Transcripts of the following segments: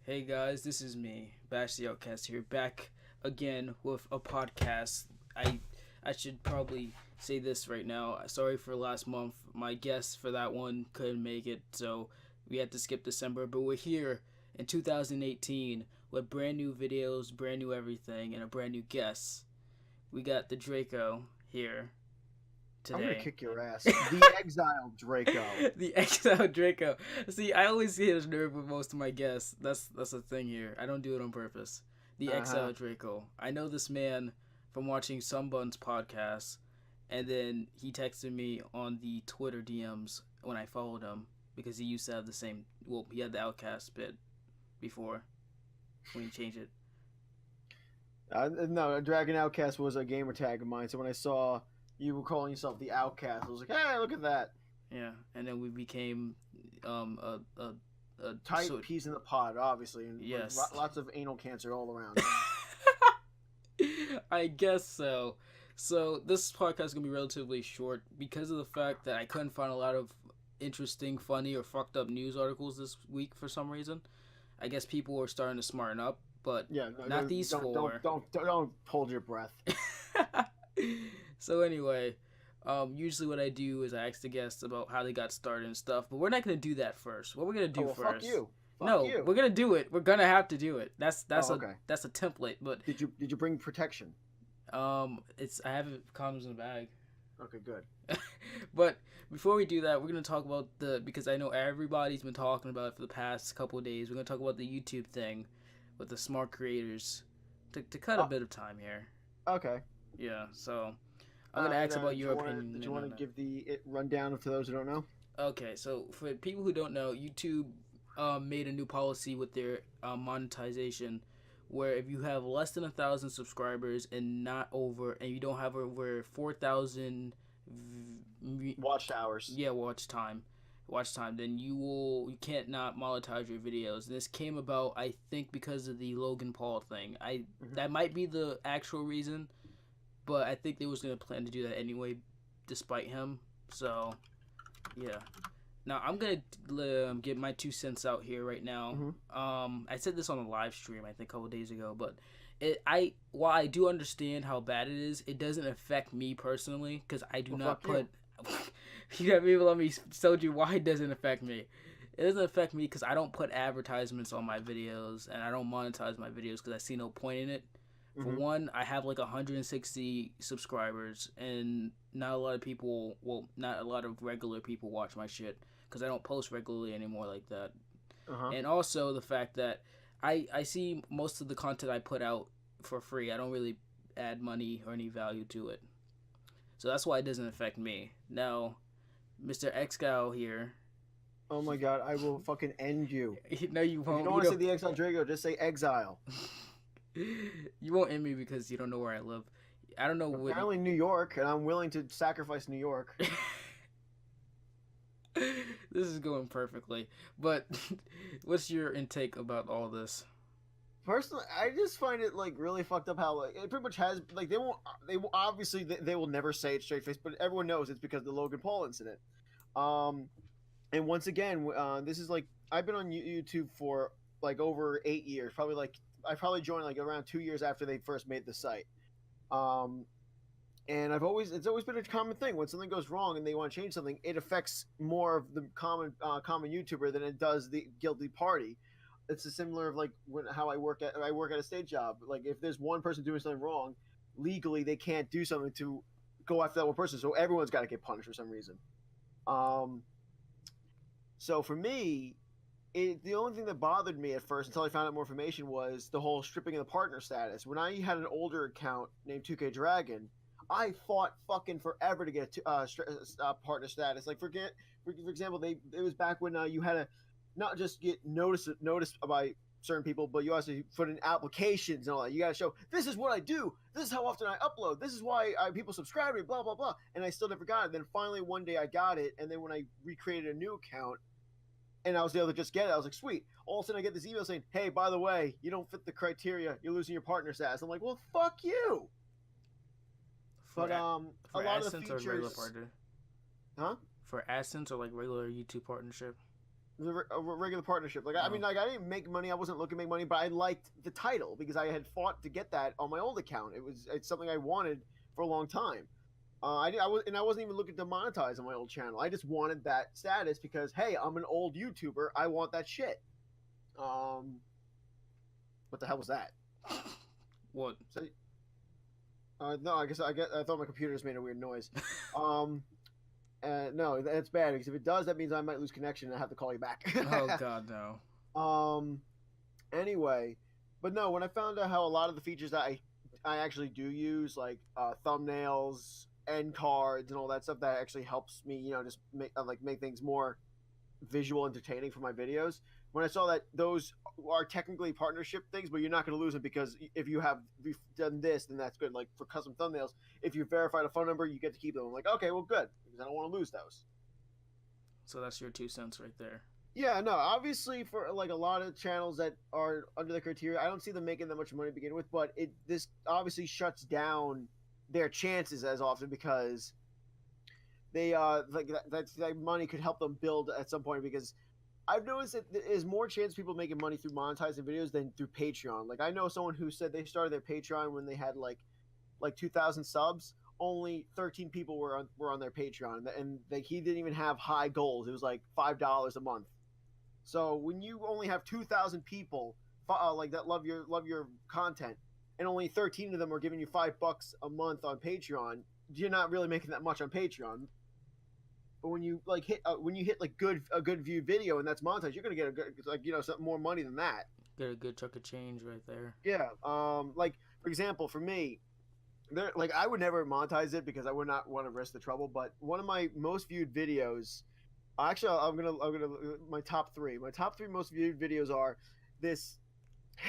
Hey guys, this is me, Bash the Outcast here, back again with a podcast. I I should probably say this right now. Sorry for last month. My guest for that one couldn't make it, so we had to skip December. But we're here in 2018 with brand new videos, brand new everything, and a brand new guest. We got the Draco here I'm gonna today. kick your ass. The exiled Draco. The exile Draco. See, I always get his nerve with most of my guests. That's the thing here. I don't do it on purpose. The Uh huh. exile Draco. I know this man from watching Sunbun's podcast, and then he texted me on the Twitter DMs when I followed him because he used to have the same. Well, he had the Outcast bit before when he changed it. No, Dragon Outcast was a gamer tag of mine. So when I saw you were calling yourself the Outcast, I was like, hey, look at that. Yeah, and then we became a Tight so peas in the pod, obviously, and with yes. lots of anal cancer all around. I guess so. So this podcast is gonna be relatively short because of the fact that I couldn't find a lot of interesting, funny, or fucked up news articles this week for some reason. I guess people are starting to smarten up, but Yeah, not no, these don't four. hold your breath. So anyway, usually what I do is I ask the guests about how they got started and stuff, but we're not gonna do that first. What we're gonna Oh do well, fuck first? you. Fuck No, you. we're gonna do it. We're gonna have to do it. That's Oh, a okay. that's a template, but Did you bring protection? it's I have it condoms in the bag. Okay, good. But before we do that, we're gonna talk about the because I know everybody's been talking about it for the past couple of days. We're gonna talk about the YouTube thing with the smart creators to cut a Oh, bit of time here. okay. Yeah, so I'm gonna ask about your opinion. Did you And want on to that. give the rundown to those who don't know? Okay, so for people who don't know, YouTube made a new policy with their monetization, where if you have less than 1,000 subscribers and not over, and you don't have over 4,000 Watch hours. yeah watch time, then you can't not monetize your videos. And this came about, I think, because of the Logan Paul thing. I Mhm. That might be the actual reason, but I think they was gonna plan to do that anyway, despite him. So yeah. Now I'm gonna get my 2 cents out here right now. Mhm. I said this on a live stream I think a couple days ago, but while I do understand how bad it is, it doesn't affect me personally because I do Well, not fuck you. put. You got me. Let me told you why it doesn't affect me. It doesn't affect me because I don't put advertisements on my videos and I don't monetize my videos because I see no point in it. For Mhm. one, I have like 160 subscribers, and not a lot of people, well, not a lot of regular people watch my shit because I don't post regularly anymore like that. Uh huh. And also the fact that I see most of the content I put out for free. I don't really add money or any value to it. So that's why it doesn't affect me. Now, Mr. Xgal here, Oh my god, I will fucking end you. no, you If you won't. don't want to say the exile Drago, just say exile. You won't end me because you don't know where I live. I don't know what. Apparently New York, and I'm willing to sacrifice New York. This is going perfectly. But what's your intake about all this? Personally, I just find it like really fucked up how like, it pretty much has like they will obviously they will never say it straight face, but everyone knows it's because of the Logan Paul incident. Um, and once again, this is like I've been on YouTube for like over 8 years, probably like I probably joined like around 2 years after they first made the site. Um, and it's always been a common thing when something goes wrong and they want to change something, it affects more of the common YouTuber than it does the guilty party. It's a similar of like how I work at a state job. Like if there's one person doing something wrong, legally they can't do something to go after that one person, so everyone's got to get punished for some reason. Um, so for me, the only thing that bothered me at first until I found out more information was the whole stripping of the partner status. When I had an older account named 2K Dragon, I fought fucking forever to get partner status. Like for example, it was back when you had to not just get noticed by certain people, but you also put in applications and all that. You got to show this is what I do. This is how often I upload. This is why people subscribe to me. Blah blah blah. And I still never got it. Then finally one day I got it, and then when I recreated a new account and I was able to just get it. I was like, sweet. All of a sudden, I get this email saying, "Hey, by the way, you don't fit the criteria. You're losing your partner status." I'm like, "Well, fuck you." For But a for lot of the AdSense or regular features, partner? huh? For AdSense or like regular YouTube partnership? a regular partnership. Like I mean, like I didn't make money. I wasn't looking to make money, but I liked the title because I had fought to get that on my old account. It's something I wanted for a long time. I wasn't even looking to monetize on my old channel. I just wanted that status because hey, I'm an old YouTuber. I want that shit. What the hell was that? What? So, no, I thought my computer just made a weird noise. No, that's bad because if it does, that means I might lose connection and I have to call you back. Oh God, no. Anyway, but no, when I found out how a lot of the features that I actually do use, like thumbnails, end cards, and all that stuff, that actually helps me, you know, just make things more visual, entertaining for my videos. When I saw that those are technically partnership things, but you're not going to lose them because if you have done this, then that's good. Like for custom thumbnails, if you verified a phone number, you get to keep them. I'm like, okay, well, good, because I don't want to lose those. So that's your 2 cents right there. Yeah, no, obviously for like a lot of channels that are under the criteria, I don't see them making that much money to begin with, but this obviously shuts down their chances as often because they like that money could help them build at some point because I've noticed that there is more chance of people making money through monetizing videos than through Patreon. Like I know someone who said they started their Patreon when they had like 2,000 subs. Only 13 people were on their Patreon, and he didn't even have high goals. It was like $5 a month. So when you only have 2,000 people like that love your content, and only 13 of them are giving you $5 a month on Patreon, you're not really making that much on Patreon. But when you hit like a good view video and that's monetized, you're gonna get a good some more money than that. Get a good chunk of change right there. Yeah. Like for example, for me, I would never monetize it because I would not want to risk the trouble. But one of my most viewed videos, actually, I'm gonna my top three. My top three most viewed videos are this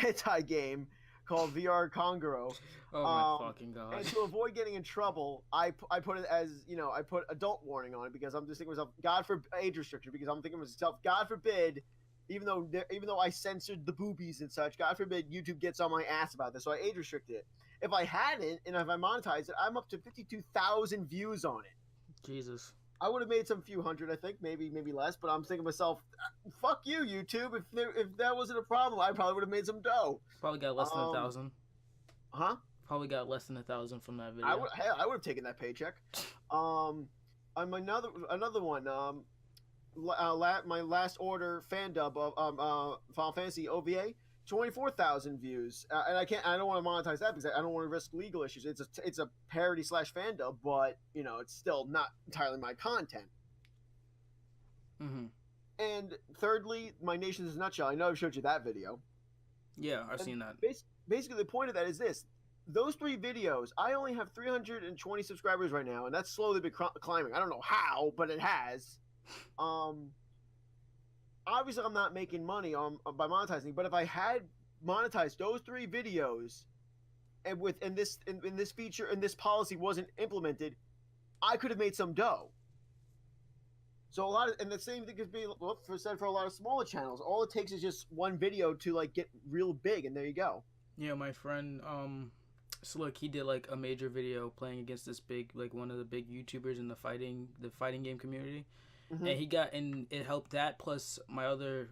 hentai game called VR Kongoro. Oh my fucking god! And to avoid getting in trouble, I put it as I put adult warning on it because I'm just thinking to myself, God forbid, age restriction, because I'm thinking to myself, God forbid, even though I censored the boobies and such, God forbid YouTube gets on my ass about this, so I age restricted it. If I hadn't, and if I monetized it, I'm up to 52,000 views on it. Jesus. I would have made some few hundred, I think, maybe less. But I'm thinking to myself, fuck you, YouTube. If that wasn't a problem, I probably would have made some dough. Probably got less than 1,000. Huh? Probably got less than 1,000 from that video. I would have taken that paycheck. I'm another one. My last order fan dub of Final Fantasy OVA. 24,000 views, and I don't want to monetize that because I don't want to risk legal issues. It's a parody / fan dub, but it's still not entirely my content. Mm-hmm. And thirdly, My Nation's in a Nutshell. I know I've showed you that video. Yeah, I've seen that. Basically, the point of that is this: those 3 videos, I only have 320 subscribers right now, and that's slowly been climbing. I don't know how, but it has. Obviously, I'm not making money by monetizing, but if I had monetized those 3 videos, and this feature and this policy wasn't implemented, I could have made some dough. So and the same thing could be said for a lot of smaller channels. All it takes is just one video to get real big, and there you go. Yeah, my friend Slick, he did like a major video playing against this big one of the big YouTubers in the fighting game community. Mm-hmm. And it helped that plus another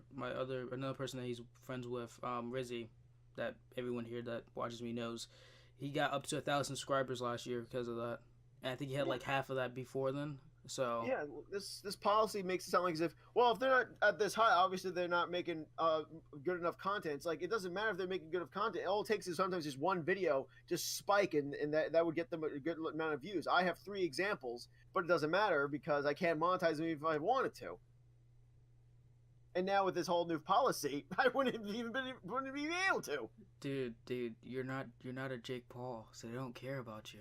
person that he's friends with, Rizzy, that everyone here that watches me knows. He got up to 1,000 subscribers last year because of that, and I think he had like half of that before then. So yeah, this policy makes it sound like as if they're not at this high, obviously they're not making good enough content. It's like it doesn't matter if they're making good enough content. All it takes is sometimes just one video just spike, and that would get them a good amount of views. I have 3 examples, but it doesn't matter because I can't monetize them if I wanted to. And now with this whole new policy, I wouldn't even be able to. Dude, you're not a Jake Paul, so they don't care about you.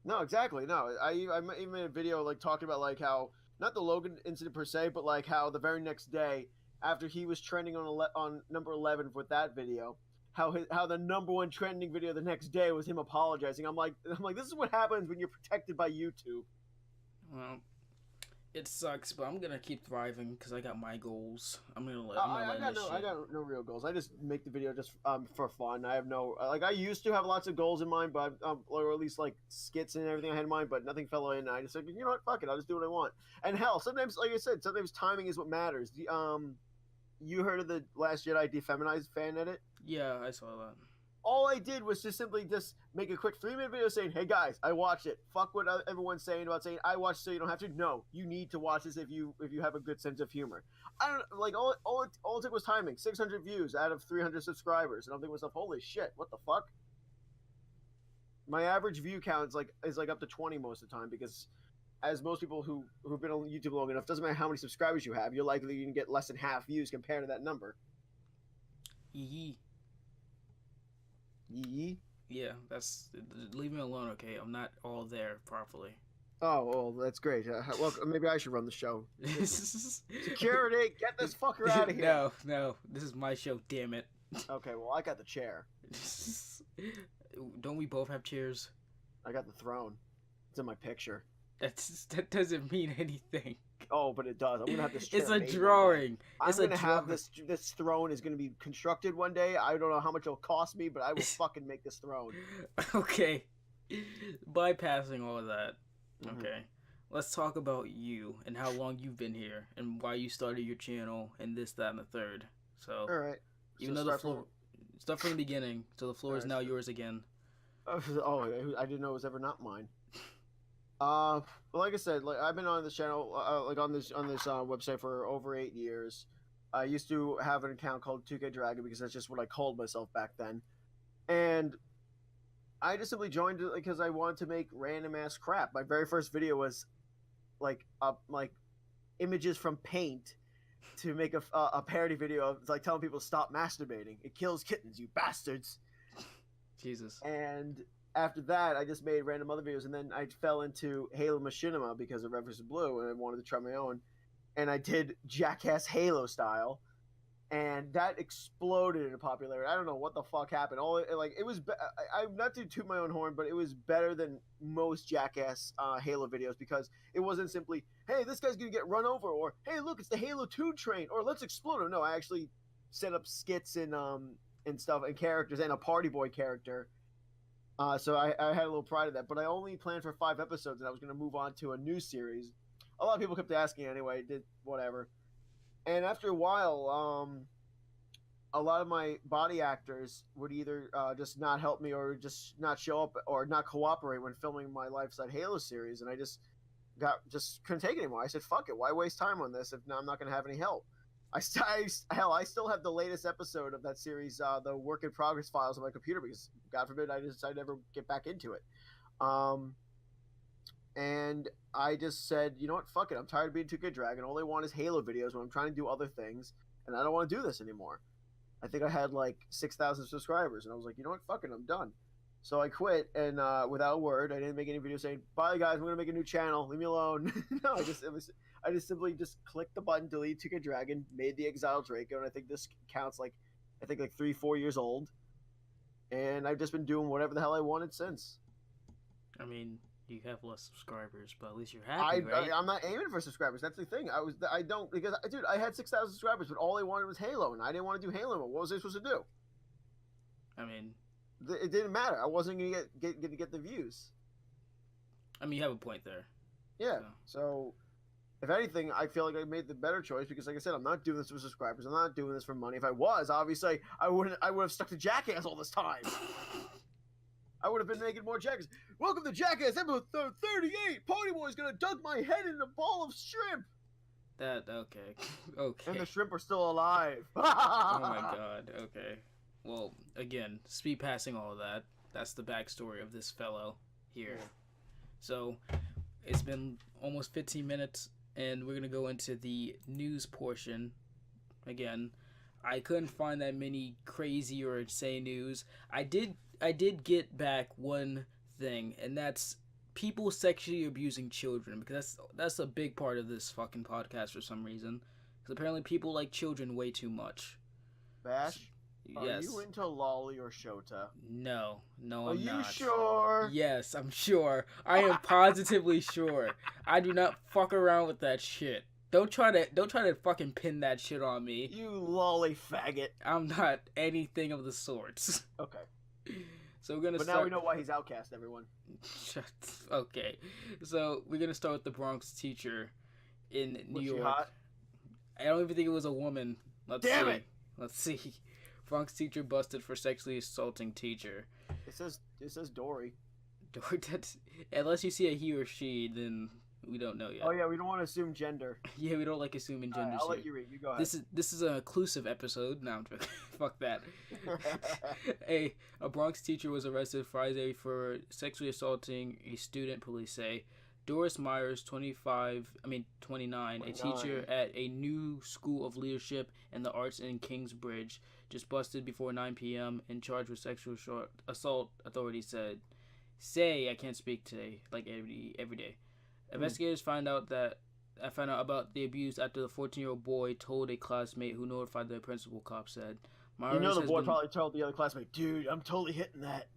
No, exactly. No, I even made a video talking about how not the Logan incident per se, but how the very next day after he was trending on number 11 with that video, how the number 1 trending video the next day was him apologizing. I'm like this is what happens when you're protected by YouTube. Well, It sucks, but I'm gonna keep thriving because I got my goals. I'm gonna let. I got no real goals. I just make the video just for fun. I have no like I used to have lots of goals in mind, but or at least like skits and everything I had in mind, but nothing fell in. I just said, you know what, fuck it, I'll just do what I want. And hell, sometimes, like I said, sometimes timing is what matters. You heard of the Last Jedi defeminized fan edit? Yeah, I saw that. All I did was just simply just make a quick 3-minute video saying, "Hey guys, I watched it. Fuck what everyone's saying about saying I watched, so you don't have to. No, you need to watch this if you have a good sense of humor." I don't like all it took was timing. 600 views out of 300 subscribers, and I'm thinking to myself, "Holy shit, what the fuck?" My average view count is like up to 20 most of the time because, as most people who've been on YouTube long enough, doesn't matter how many subscribers you have, you're likely to get less than half views compared to that number. Yee. Yee. Yeah, that's. Leave me alone, okay? I'm not all there properly. Oh, well, that's great. Well, maybe I should run the show. Security, get this fucker out of here. No, this is my show, damn it. Okay, well, I got the chair. Don't we both have chairs? I got the throne. It's in my picture. That doesn't mean anything. Oh, but it does. I'm gonna have this chair. It's a drawing. I'm gonna have this throne is gonna be constructed one day. I don't know how much it'll cost me, but I will fucking make this throne. Okay. Bypassing all of that. Okay. Let's talk about you and how long you've been here and why you started your channel and this, that, and the third. So, all right. Even though the floor, start from the beginning. So the floor is now yours again. Oh, I didn't know it was ever not mine. Well, like I said, like I've been on this channel, like on this website for over 8 years. I used to have an account called 2K Dragon because that's just what I called myself back then, and I just simply joined it because I wanted to make random ass crap. My very first video was like images from Paint to make a parody video of like telling people to stop masturbating. It kills kittens, you bastards. Jesus. And after that, I just made random other videos, and then I fell into Halo Machinima because of Red vs. Blue, and I wanted to try my own. And I did Jackass Halo style, and that exploded in popularity. I don't know what the fuck happened. It was. I'm not to toot my own horn, but it was better than most Jackass Halo videos because it wasn't simply, "Hey, this guy's gonna get run over," or "Hey, look, it's the Halo 2 train," or "Let's explode him." No, I actually set up skits and stuff and characters and a Party Boy character. So I had a little pride of that, but I only planned for 5 episodes, and I was going to move on to a new series. A lot of people kept asking anyway, did whatever. And after a while, a lot of my body actors would either just not help me or just not show up or not cooperate when filming my Lifeside Halo series, and I just couldn't take it anymore. I said, fuck it, why waste time on this if I'm not going to have any help? I still have the latest episode of that series, the work in progress files on my computer because, God forbid, I decided to never get back into it. And I just said, you know what, fuck it. I'm tired of being 2K Dragon. All I want is Halo videos when I'm trying to do other things, and I don't want to do this anymore. I think I had like 6,000 subscribers, and I was like, you know what, fuck it, I'm done. So I quit, and without a word, I didn't make any videos saying, bye guys, I'm going to make a new channel, leave me alone. No, I just simply clicked the button, delete 2K Dragon, made the Exile Draco, and I think this counts like 3-4 years old. And I've just been doing whatever the hell I wanted since. I mean, you have less subscribers, but at least you're happy, right? I'm not aiming for subscribers. That's the thing. Dude, I had 6,000 subscribers, but all I wanted was Halo, and I didn't want to do Halo anymore. What was I supposed to do? I mean, it didn't matter. I wasn't gonna get the views. I mean, you have a point there. Yeah. So if anything, I feel like I made the better choice because, like I said, I'm not doing this for subscribers. I'm not doing this for money. If I was, obviously, I would have stuck to Jackass all this time. I would have been making more Jackass. Welcome to Jackass episode 38. Party Boy's gonna dunk my head in a ball of shrimp. Okay. And the shrimp are still alive. Oh my god. Okay. Well, again, speed passing all of that. That's the backstory of this fellow here. Yeah. So, it's been almost 15 minutes, and we're gonna go into the news portion. Again, I couldn't find that many crazy or insane news. I did get back one thing, and that's people sexually abusing children, because that's a big part of this fucking podcast for some reason. Because apparently people like children way too much. Bash? Are Yes. you into Lolly or Shota? No, Are I'm you not. sure? Yes, I'm sure. I am positively sure. I do not fuck around with that shit. Don't try to fucking pin that shit on me. You Lolly faggot. I'm not anything of the sorts. Okay. So we're gonna But start. now we know why he's outcast, everyone. Okay, so we're gonna start with the Bronx teacher in New Was she York. hot? I don't even think it was a woman. Damn it! Let's see. Bronx teacher busted for sexually assaulting teacher. It says Dory. Unless you see a he or she, then we don't know yet. Oh yeah, we don't want to assume gender. Yeah, we don't like assuming All right, genders I'll here. let you read. You go ahead. This is an inclusive episode. No, I'm joking. Fuck that. A Bronx teacher was arrested Friday for sexually assaulting a student, police say. Doris Myers, 29, a teacher at a new school of leadership and the arts in Kingsbridge, just busted before 9 p.m. and charged with sexual assault, authorities said. I can't speak today, like every day. Investigators found out about the abuse after the 14-year-old boy told a classmate who notified the principal, cop said. Myers the boy probably told the other classmate, dude, I'm totally hitting that.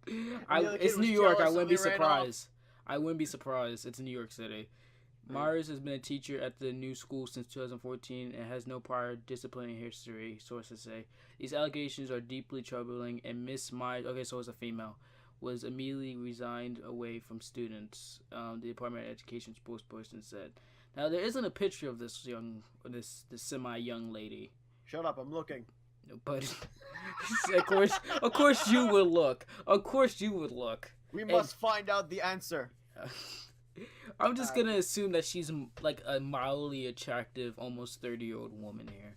It's New York. I wouldn't be surprised. I wouldn't be surprised. It's New York City. Myers has been a teacher at the new school since 2014 and has no prior disciplinary history, sources say. These allegations are deeply troubling, and Miss Myers, okay, so it's a female, was immediately resigned away from students, the Department of Education spokesperson said. Now, there isn't a picture of this semi-young lady. Shut up, I'm looking. But, of course you would look. Of course you would look. We must find out the answer. I'm just gonna assume that she's like a mildly attractive, almost 30-year-old woman here.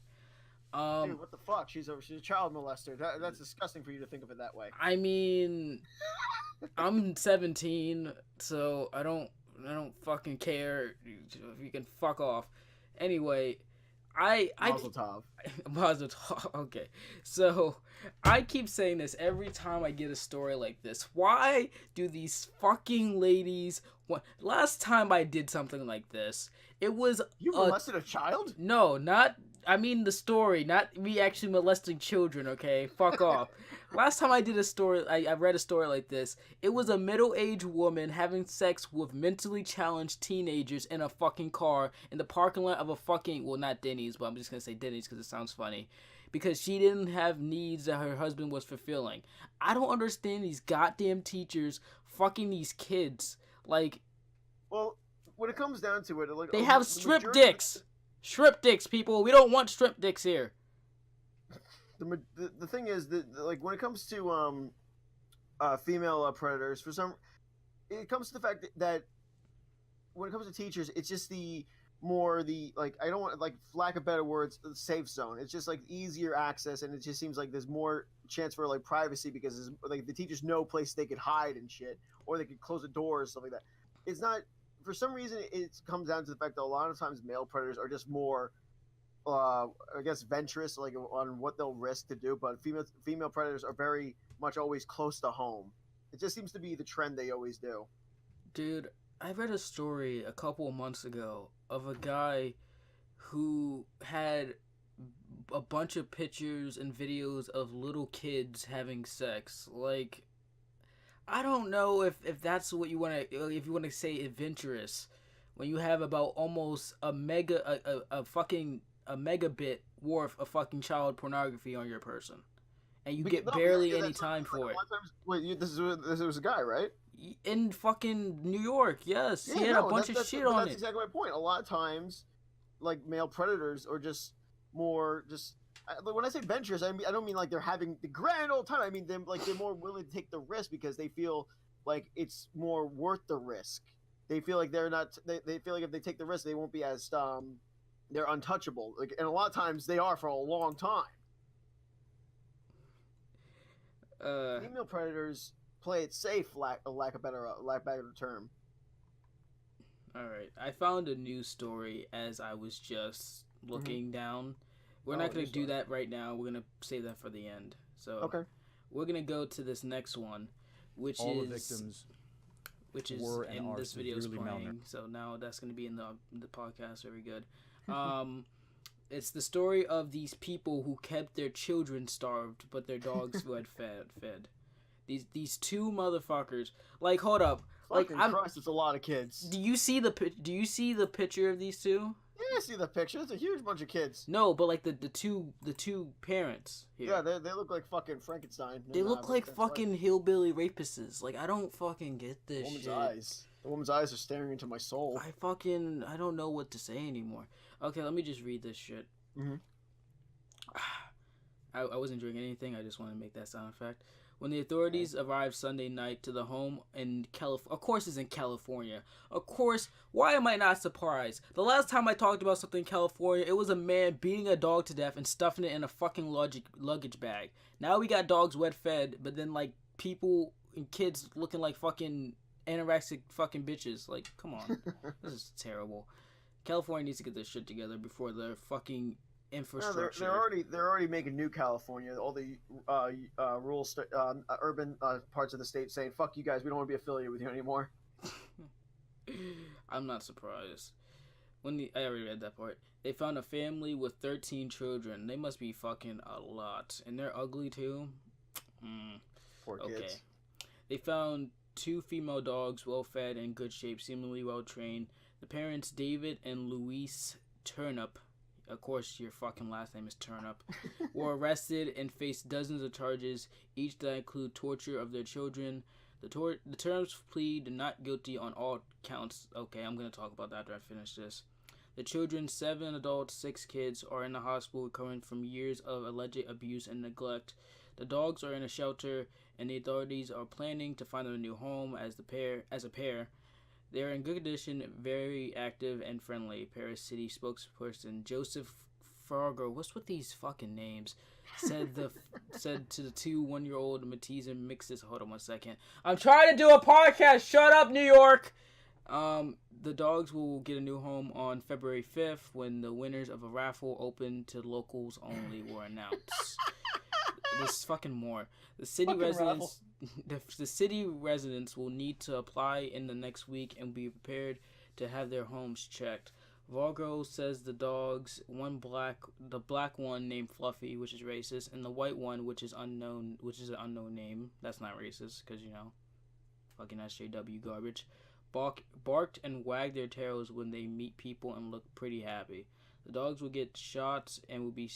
Dude, what the fuck? She's a child molester. That's disgusting for you to think of it that way. I mean, I'm 17, so I don't fucking care. You can fuck off. Anyway, Mazel tov. Mazel tov. Okay, so I keep saying this every time I get a story like this. Why do these fucking ladies? Last time I did something like this, it was you molested a child? No, not. I mean the story, not me actually molesting children. Okay, fuck off. Last time I did a story, I read a story like this. It was a middle-aged woman having sex with mentally challenged teenagers in a fucking car in the parking lot of a fucking, well, not Denny's, but I'm just gonna say Denny's because it sounds funny. Because she didn't have needs that her husband was fulfilling. I don't understand these goddamn teachers fucking these kids. Like, well, when it comes down to it, like they have strip dicks. Strip dicks, people. We don't want strip dicks here. The thing is that, like, when it comes to female predators, it comes to the fact that when it comes to teachers, it's just I don't want, like, lack of better words, the safe zone. It's just like easier access, and it just seems like there's more chance for like privacy because like the teachers know place they could hide and shit, or they could close the doors, stuff like that. It's not. For some reason, it comes down to the fact that a lot of times male predators are just more, I guess, venturous, like on what they'll risk to do. But female predators are very much always close to home. It just seems to be the trend they always do. Dude, I read a story a couple of months ago of a guy who had a bunch of pictures and videos of little kids having sex. Like, I don't know if that's what you want to, if you want to say adventurous, when you have about almost a megabit worth of fucking child pornography on your person, and you get barely any time for it. Wait, this was a guy, right? In fucking New York, yes, he had a bunch of shit on it. That's exactly my point. A lot of times, like, male predators are just more when I say venturous, I don't mean like they're having the grand old time. I mean they're more willing to take the risk because they feel like it's more worth the risk. They feel like they feel like if they take the risk, they won't be as they're untouchable. Like, and a lot of times they are for a long time. Female predators play it safe, lack of better term. All right, I found a news story as I was just looking down. We're not going to do that right now. We're going to save that for the end. So okay, we're going to go to this next one, which all is the victims in this video is playing. So now that's going to be in the podcast. Very good. It's the story of these people who kept their children starved, but their dogs were fed. These two motherfuckers. Like, hold up. Like, Fucking Christ, it's a lot of kids. Do you see the picture of these two? Yeah, I see the picture. It's a huge bunch of kids. No, but like the two parents here. Yeah, they look like fucking Frankenstein. They look like fucking hillbilly rapists. Like, I don't fucking get this shit. The woman's eyes are staring into my soul. I don't know what to say anymore. Okay, let me just read this shit. Mm-hmm. I wasn't drinking anything. I just want to make that sound effect. When the authorities arrived Sunday night to the home in California, of course it's in California. Of course, why am I not surprised? The last time I talked about something in California, it was a man beating a dog to death and stuffing it in a fucking luggage bag. Now we got dogs wet fed, but then like people and kids looking like fucking anorexic fucking bitches. Like, come on. This is terrible. California needs to get their shit together before the fucking infrastructure. No, they're already making New California. All the rural urban parts of the state saying, "Fuck you guys, we don't want to be affiliated with you anymore." I'm not surprised. I already read that part. They found a family with 13 children. They must be fucking a lot, and they're ugly too. Poor kids. They found 2 female dogs, well fed and good shape, seemingly well trained. The parents, David and Louise Turnip, of course your fucking last name is Turnip, were arrested and faced dozens of charges, each that include torture of their children. The Turnips plead not guilty on all counts. Okay, I'm going to talk about that after I finish this. The children, 7 adults, 6 kids, are in the hospital recovering from years of alleged abuse and neglect. The dogs are in a shelter, and the authorities are planning to find them a new home as a pair. They are in good condition, very active and friendly. Paris City spokesperson Joseph Fargo, what's with these fucking names, said to the 2 one-year-old Matisse and Mixes. Hold on one second. I'm trying to do a podcast. Shut up, New York. The dogs will get a new home on February 5th when the winners of a raffle open to locals only were announced. There's fucking more. The city residents will need to apply in the next week and be prepared to have their homes checked. Vargo says the dogs, the black one named Fluffy, which is racist, and the white one, which is an unknown name. That's not racist, because, fucking SJW garbage. Barked and wagged their tails when they meet people and look pretty happy. The dogs will get shots and will be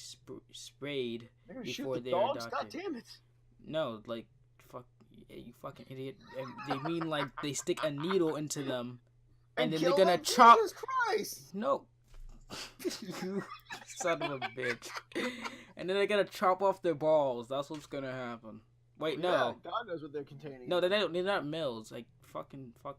sprayed before they are adopted. God damn it! No, like, fuck, you fucking idiot. They mean like they stick a needle into them, and then they're gonna chop. Jesus Christ! No, you son of a bitch. And then they're gonna chop off their balls. That's what's gonna happen. Wait, Yeah, no. God knows what they're containing. No, they're not males. Like, fuck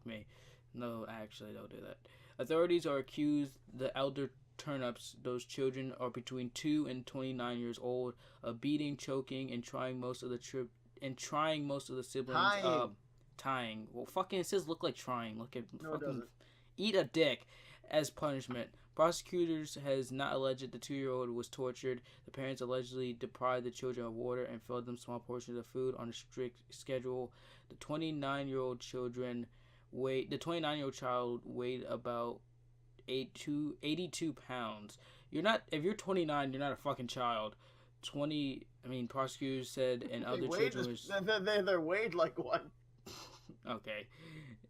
me. No, actually, don't do that. Authorities are accused the elder Turnips, those children are between 2 and 29 years old, of beating, choking, and trying most of the siblings. Tying. Well, fucking it says look like trying. Look at fucking eat a dick as punishment. Prosecutors has not alleged the 2-year-old was tortured. The parents allegedly deprived the children of water and fed them small portions of food on a strict schedule. The 29-year-old child weighed about 82 pounds. If you're 29, you're not a fucking child. Prosecutors said, and other children was... They're weighed like one. Okay.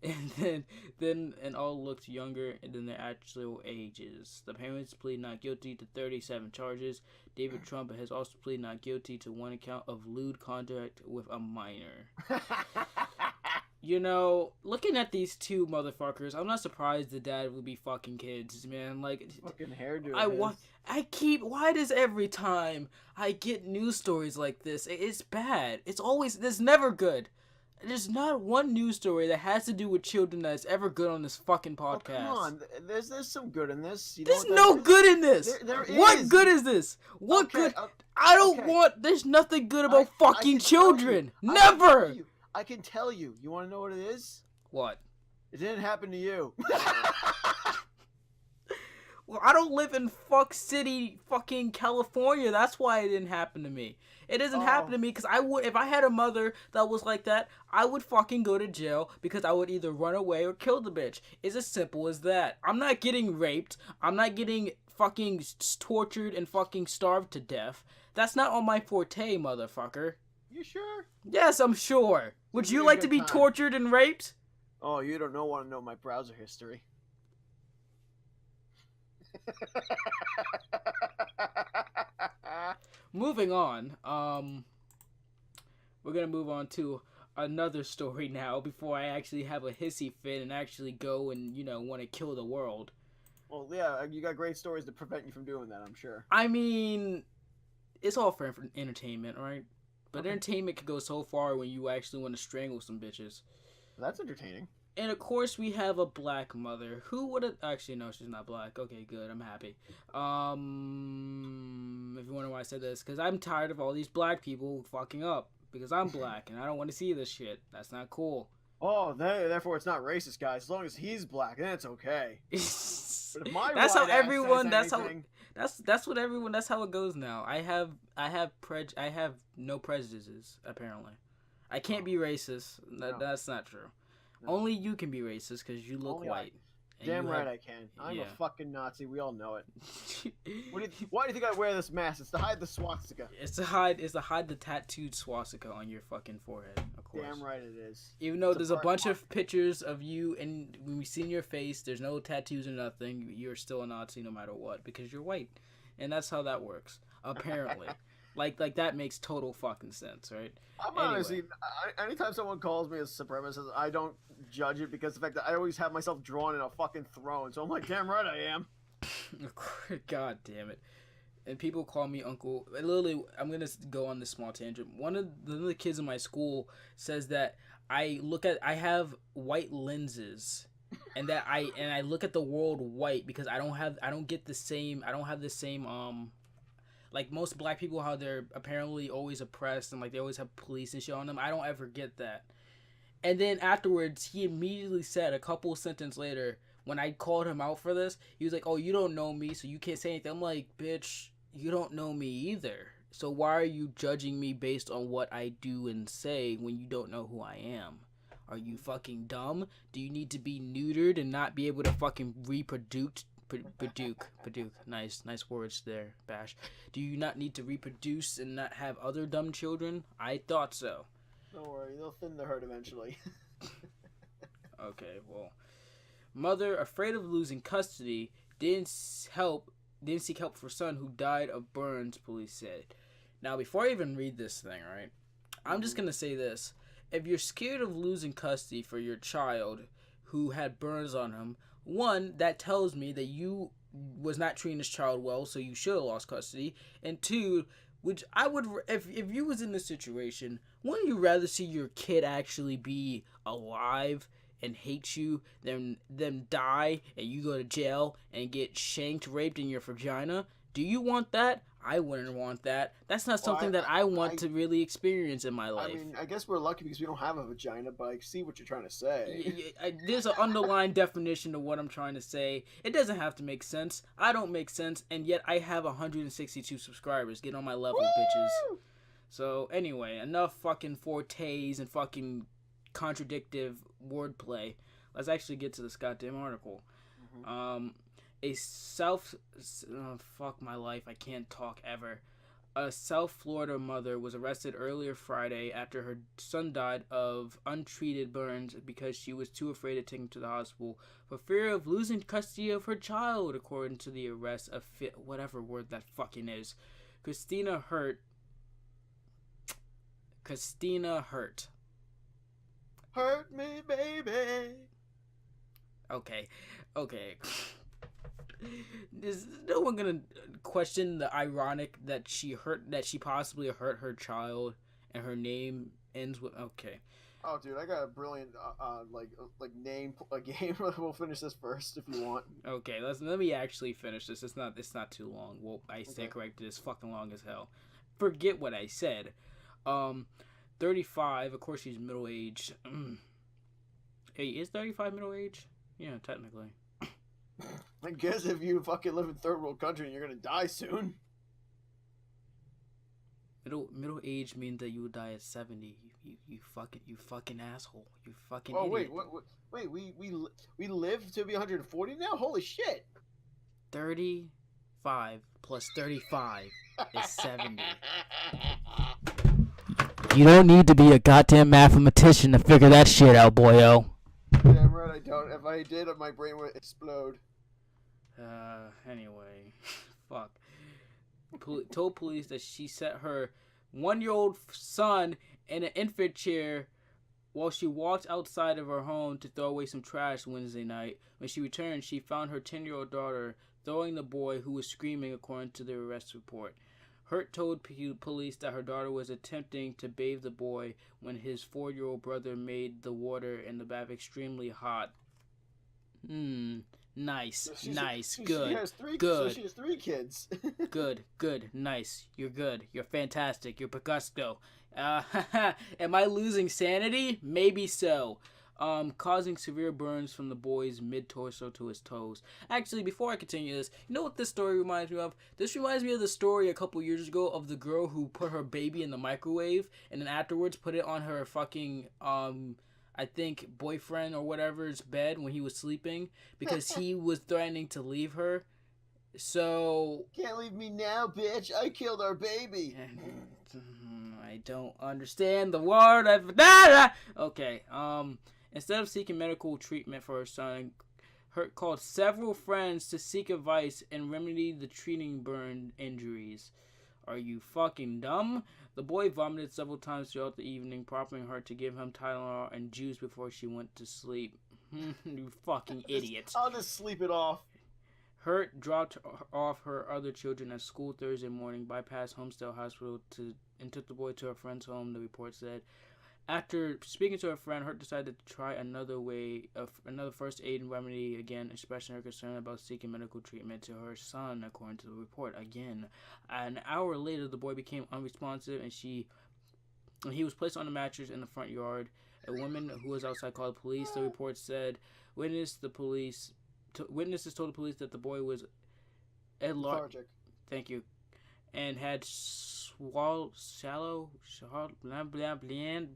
And then all looked younger than their actual ages. The parents plead not guilty to 37 charges. David Trump has also pleaded not guilty to 1 count of lewd conduct with a minor. Looking at these 2 motherfuckers, I'm not surprised the dad would be fucking kids, man. Like, fucking hairdo. Why does every time I get news stories like this, it's bad. It's never good. There's not one news story that has to do with children that's ever good on this fucking podcast. Come on, there's some good in this. There's no good in this. There is. What good is this? What good? I don't want. There's nothing good about fucking children. Never. I can tell you. You want to know what it is? What? It didn't happen to you. Well, I don't live in fuck city, fucking California. That's why it didn't happen to me. It doesn't happen to me because if I had a mother that was like that, I would fucking go to jail because I would either run away or kill the bitch. It's as simple as that. I'm not getting raped. I'm not getting fucking tortured and fucking starved to death. That's not on my forte, motherfucker. You sure? Yes, I'm sure. Would you Be a like to good be time. tortured and raped? Oh, you don't want to know my browser history. Moving on. We're gonna move on to another story now before I actually have a hissy fit and actually go and want to kill the world. Well, yeah, you got great stories to prevent you from doing that, I'm sure. I mean, it's all for entertainment, right? But Okay. entertainment could go so far when you actually want to strangle some bitches. That's entertaining. And of course, we have a black mother. Who would have... Actually, no, she's not black. Okay, good. I'm happy. If you wonder why I said this, because I'm tired of all these black people fucking up. Because I'm black, and I don't want to see this shit. That's not cool. Oh, therefore it's not racist, guys. As long as he's black, then it's okay. But if my That's how white ass everyone... says That's anything, that's what everyone... That's how it goes now. I have no prejudices, apparently. I can't be racist. No. That's not true. No. Only you can be racist because you look Only white. And Damn you right have- I can. I'm yeah. a fucking Nazi. We all know it. Why do you think I wear this mask? It's to hide the swastika. It's to hide the tattooed swastika on your fucking forehead, of course. Damn right it is. Even though It's a there's a bunch birthmark. of pictures of you, and when we see your face, there's no tattoos or nothing. You're still a Nazi no matter what because you're white, and that's how that works. Apparently, like that makes total fucking sense, right? I'm Anyway. honestly, anytime someone calls me a supremacist, I don't judge it because the fact that I always have myself drawn in a fucking throne. So I'm like, damn right I am. God damn it. And people call me uncle. Literally, I'm gonna go on this small tangent. One of the kids in my school says that I have white lenses, and that I look at the world white because I don't have the same like most black people, how they're apparently always oppressed and like they always have police and shit on them. I don't ever get that. And then afterwards, he immediately said a couple sentences later, when I called him out for this, he was like, "Oh, you don't know me, so you can't say anything." I'm like, "Bitch, you don't know me either. So why are you judging me based on what I do and say when you don't know who I am? Are you fucking dumb? Do you need to be neutered and not be able to fucking reproduce?" Nice words there, Bash. Do you not need to reproduce and not have other dumb children? I thought so. Don't worry, they'll thin the herd eventually. Okay, well, mother, afraid of losing custody, didn't seek help for son who died of burns, police said. Now, before I even read this thing, right, I'm just gonna say this. If you're scared of losing custody for your child who had burns on him, one, that tells me that you was not treating this child well, so you should have lost custody. And two, which I would, if you was in this situation, wouldn't you rather see your kid actually be alive and hate you than them die and you go to jail and get shanked, raped in your vagina? Do you want that? I wouldn't want that. That's not something that I want to really experience in my life. I mean, I guess we're lucky because we don't have a vagina, but I see what you're trying to say. There's an underlying definition of what I'm trying to say. It doesn't have to make sense. I don't make sense, and yet I have 162 subscribers. Get on my level, bitches. So anyway, enough fucking fortes and fucking contradictive wordplay. Let's actually get to this goddamn article. Fuck my life, I can't talk ever. A South Florida mother was arrested earlier Friday after her son died of untreated burns because she was too afraid to take him to the hospital for fear of losing custody of her child, according to the arrest of whatever word that fucking is. Christina Hurt. Hurt me, baby. Okay. Is no one gonna question the ironic that she possibly hurt her child and her name ends with okay. Oh, dude, I got a brilliant name a game. We'll finish this first if you want. Okay, let me actually finish this. It's not too long. Well, I stand corrected. It's fucking long as hell. Forget what I said. 35. Of course, she's middle aged. Hey, is 35 middle age? Yeah, technically. I guess if you fucking live in third world country and you're gonna die soon. Middle age means that you would die at 70. You fucking asshole. You fucking Oh idiot. wait, we live to be 140 now? Holy shit. 30 5 plus 35 is 70. You don't need to be a goddamn mathematician to figure that shit out, boyo. Damn right I don't. If I did, my brain would explode. Anyway. Fuck. Told police that she set her 1-year-old son in an infant chair while she walked outside of her home to throw away some trash Wednesday night. When she returned, she found her 10-year-old daughter throwing the boy, who was screaming, according to the arrest report. Hurt told police that her daughter was attempting to bathe the boy when his 4-year-old brother made the water in the bath extremely hot. Nice, good, She has three, good. So she has 3 kids. Good, nice. You're good. You're fantastic. You're Picasso. Am I losing sanity? Maybe so. Causing severe burns from the boy's mid-torso to his toes. Actually, before I continue this, you know what this story reminds me of? This reminds me of the story a couple years ago of the girl who put her baby in the microwave and then afterwards put it on her fucking, I think, boyfriend or whatever's bed when he was sleeping because he was threatening to leave her. So... Can't leave me now, bitch. I killed our baby. I don't understand the word. Okay, instead of seeking medical treatment for her son, Hurt called several friends to seek advice and remedy the treating burn injuries. Are you fucking dumb? The boy vomited several times throughout the evening, prompting her to give him Tylenol and juice before she went to sleep. You fucking idiot. I'll just sleep it off. Hurt dropped off her other children at school Thursday morning, bypassed Homestead Hospital and took the boy to a friend's home, the report said. After speaking to a friend, Hurt decided to try another first aid remedy again, expressing her concern about seeking medical treatment to her son, according to the report. Again, an hour later, the boy became unresponsive, and he was placed on a mattress in the front yard. A woman who was outside called the police. The report said witnesses told the police that the boy was lethargic. Thank you, and had shallow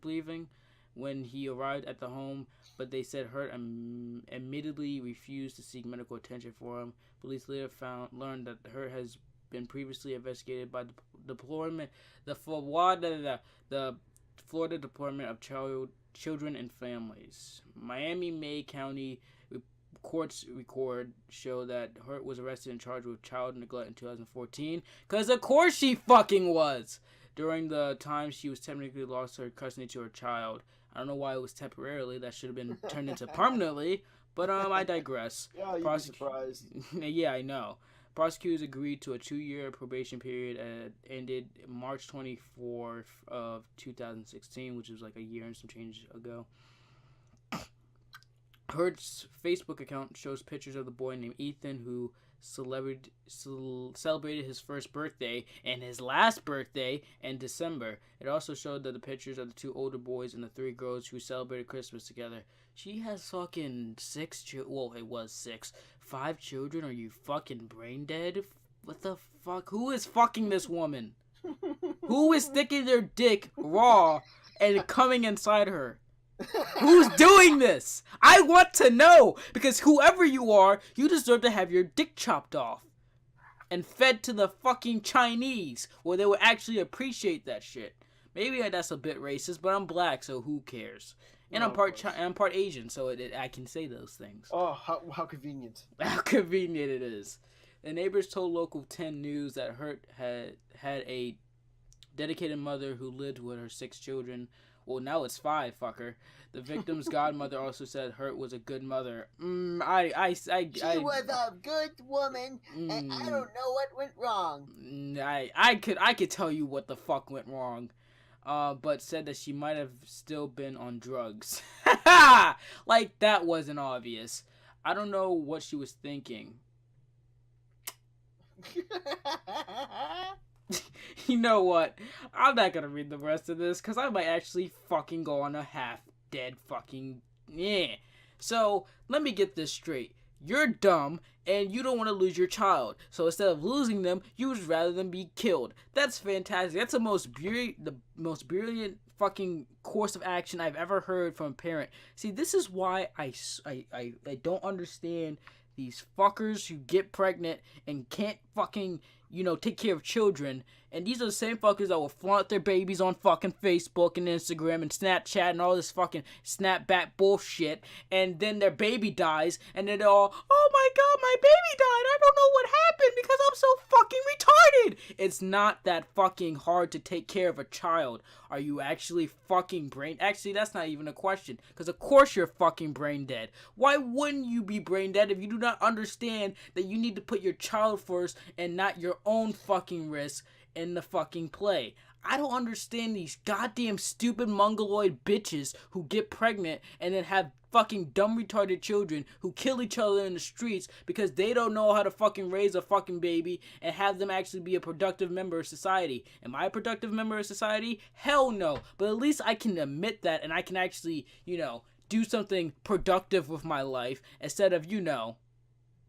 breathing when he arrived at the home, but they said Hurt admittedly refused to seek medical attention for him. Police later learned that Hurt has been previously investigated by the Florida Department of Children and Families. Miami-Dade County courts record show that Hurt was arrested and charged with child neglect in 2014. Because of course she fucking was! During the time she was technically lost her custody to her child. I don't know why it was temporarily. That should have been turned into permanently. But I digress. Yeah, you'd be surprised. Yeah, I know. Prosecutors agreed to a 2-year probation period and ended March 24th of 2016, which was like a year and some change ago. Hurt's Facebook account shows pictures of the boy named Ethan, who celebrated his first birthday and his last birthday in December. It also showed that the pictures of the 2 older boys and the 3 girls who celebrated Christmas together. She has fucking 6 children. Well, it was 6. 5 children? Are you fucking brain dead? What the fuck? Who is fucking this woman? Who is sticking their dick raw and coming inside her? Who's doing this? I want to know, because whoever you are, you deserve to have your dick chopped off and fed to the fucking Chinese, where they would actually appreciate that shit. Maybe that's a bit racist, but I'm black, so who cares? And I'm part Asian, so I can say those things. Oh, how convenient! How convenient it is. The neighbors told Local 10 News that Hurt had a dedicated mother who lived with her 6 children. Well, now it's 5, fucker. The victim's godmother also said Hurt was a good mother. She was a good woman, and I don't know what went wrong. I could tell you what the fuck went wrong. But said that she might have still been on drugs. Like that wasn't obvious. I don't know what she was thinking. You know what? I'm not gonna read the rest of this because I might actually fucking go on a half-dead fucking... Yeah. So, let me get this straight. You're dumb, and you don't want to lose your child. So instead of losing them, you would rather them be killed. That's fantastic. That's the most brilliant fucking course of action I've ever heard from a parent. See, this is why I don't understand these fuckers who get pregnant and can't fucking, take care of children. And these are the same fuckers that will flaunt their babies on fucking Facebook and Instagram and Snapchat and all this fucking snapback bullshit. And then their baby dies and they're all, oh my god, my baby died. I don't know what happened because I'm so fucking retarded. It's not that fucking hard to take care of a child. Are you actually fucking brain? Actually, that's not even a question. Because of course you're fucking brain dead. Why wouldn't you be brain dead if you do not understand that you need to put your child first and not your own fucking risk in the fucking play? I don't understand these goddamn stupid mongoloid bitches who get pregnant and then have fucking dumb retarded children who kill each other in the streets because they don't know how to fucking raise a fucking baby and have them actually be a productive member of society. Am I a productive member of society? Hell no. But at least I can admit that and I can actually, do something productive with my life instead of,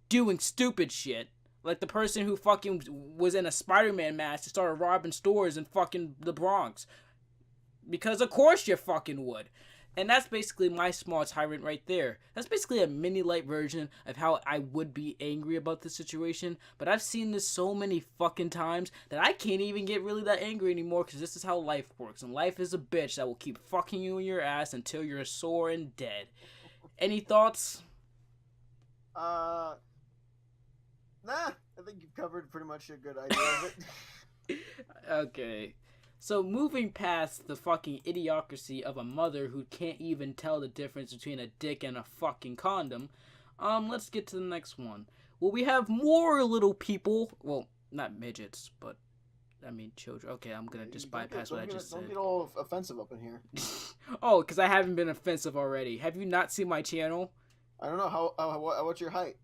doing stupid shit. Like the person who fucking was in a Spider-Man mask and started robbing stores in fucking the Bronx. Because of course you fucking would. And that's basically my small tyrant right there. That's basically a mini light version of how I would be angry about the situation. But I've seen this so many fucking times that I can't even get really that angry anymore because this is how life works. And life is a bitch that will keep fucking you in your ass until you're sore and dead. Any thoughts? Nah, I think you've covered pretty much a good idea of it. Okay. So moving past the fucking idiocracy of a mother who can't even tell the difference between a dick and a fucking condom, let's get to the next one. Well, we have more little people. Well, not midgets, but I mean children. Okay, I'm gonna just bypass what I just said. Don't get all offensive up in here. Oh, because I haven't been offensive already. Have you not seen my channel? I don't know what's your height.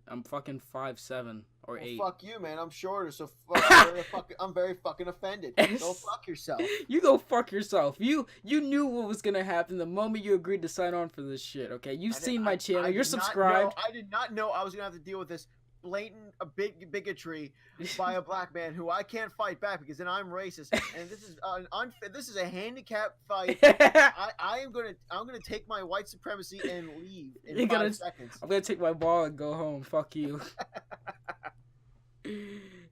I'm fucking 5'7" or 8. Fuck you, man. I'm shorter, so I'm very fucking offended. Go fuck yourself. You go fuck yourself. You knew what was gonna happen the moment you agreed to sign on for this shit. Okay, you've seen my channel. You're subscribed. I did not know I was gonna have to deal with this blatant bigotry by a black man who I can't fight back because then I'm racist, and this is a handicap fight. I'm gonna take my white supremacy and leave in 5 seconds. I'm gonna take my ball and go home. Fuck you.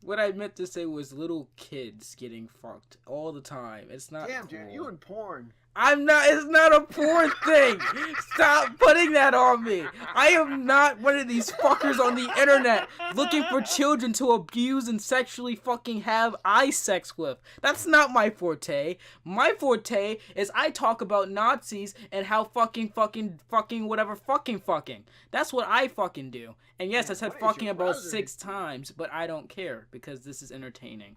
What I meant to say was little kids getting fucked all the time. It's not. Damn, cool. Dude, you in porn. I'm not. It's not a porn thing. Stop putting that on me. I am not one of these fuckers on the internet looking for children to abuse and sexually fucking have eye sex with. That's not my forte. My forte is I talk about Nazis and how fucking whatever fucking. That's what I fucking do. And yes, I said fucking about 6 times, but I don't care because this is entertaining.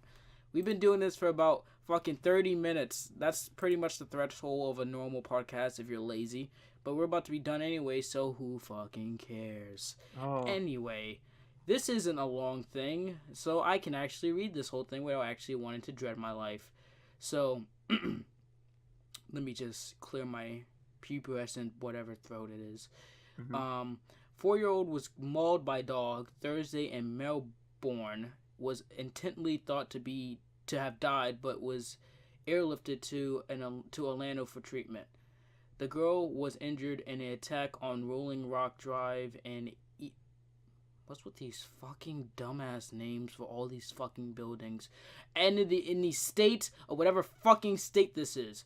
We've been doing this for about fucking 30 minutes. That's pretty much the threshold of a normal podcast if you're lazy. But we're about to be done anyway, so who fucking cares? Oh. Anyway, this isn't a long thing, so I can actually read this whole thing without actually wanting to dread my life. So, let me just clear my pubescent whatever throat it is. Mm-hmm. 4-year-old was mauled by dog Thursday in Melbourne. Was intently thought to have died, but was airlifted to Orlando for treatment. The girl was injured in an attack on Rolling Rock Drive and what's with these fucking dumbass names for all these fucking buildings? And in the state or whatever fucking state this is.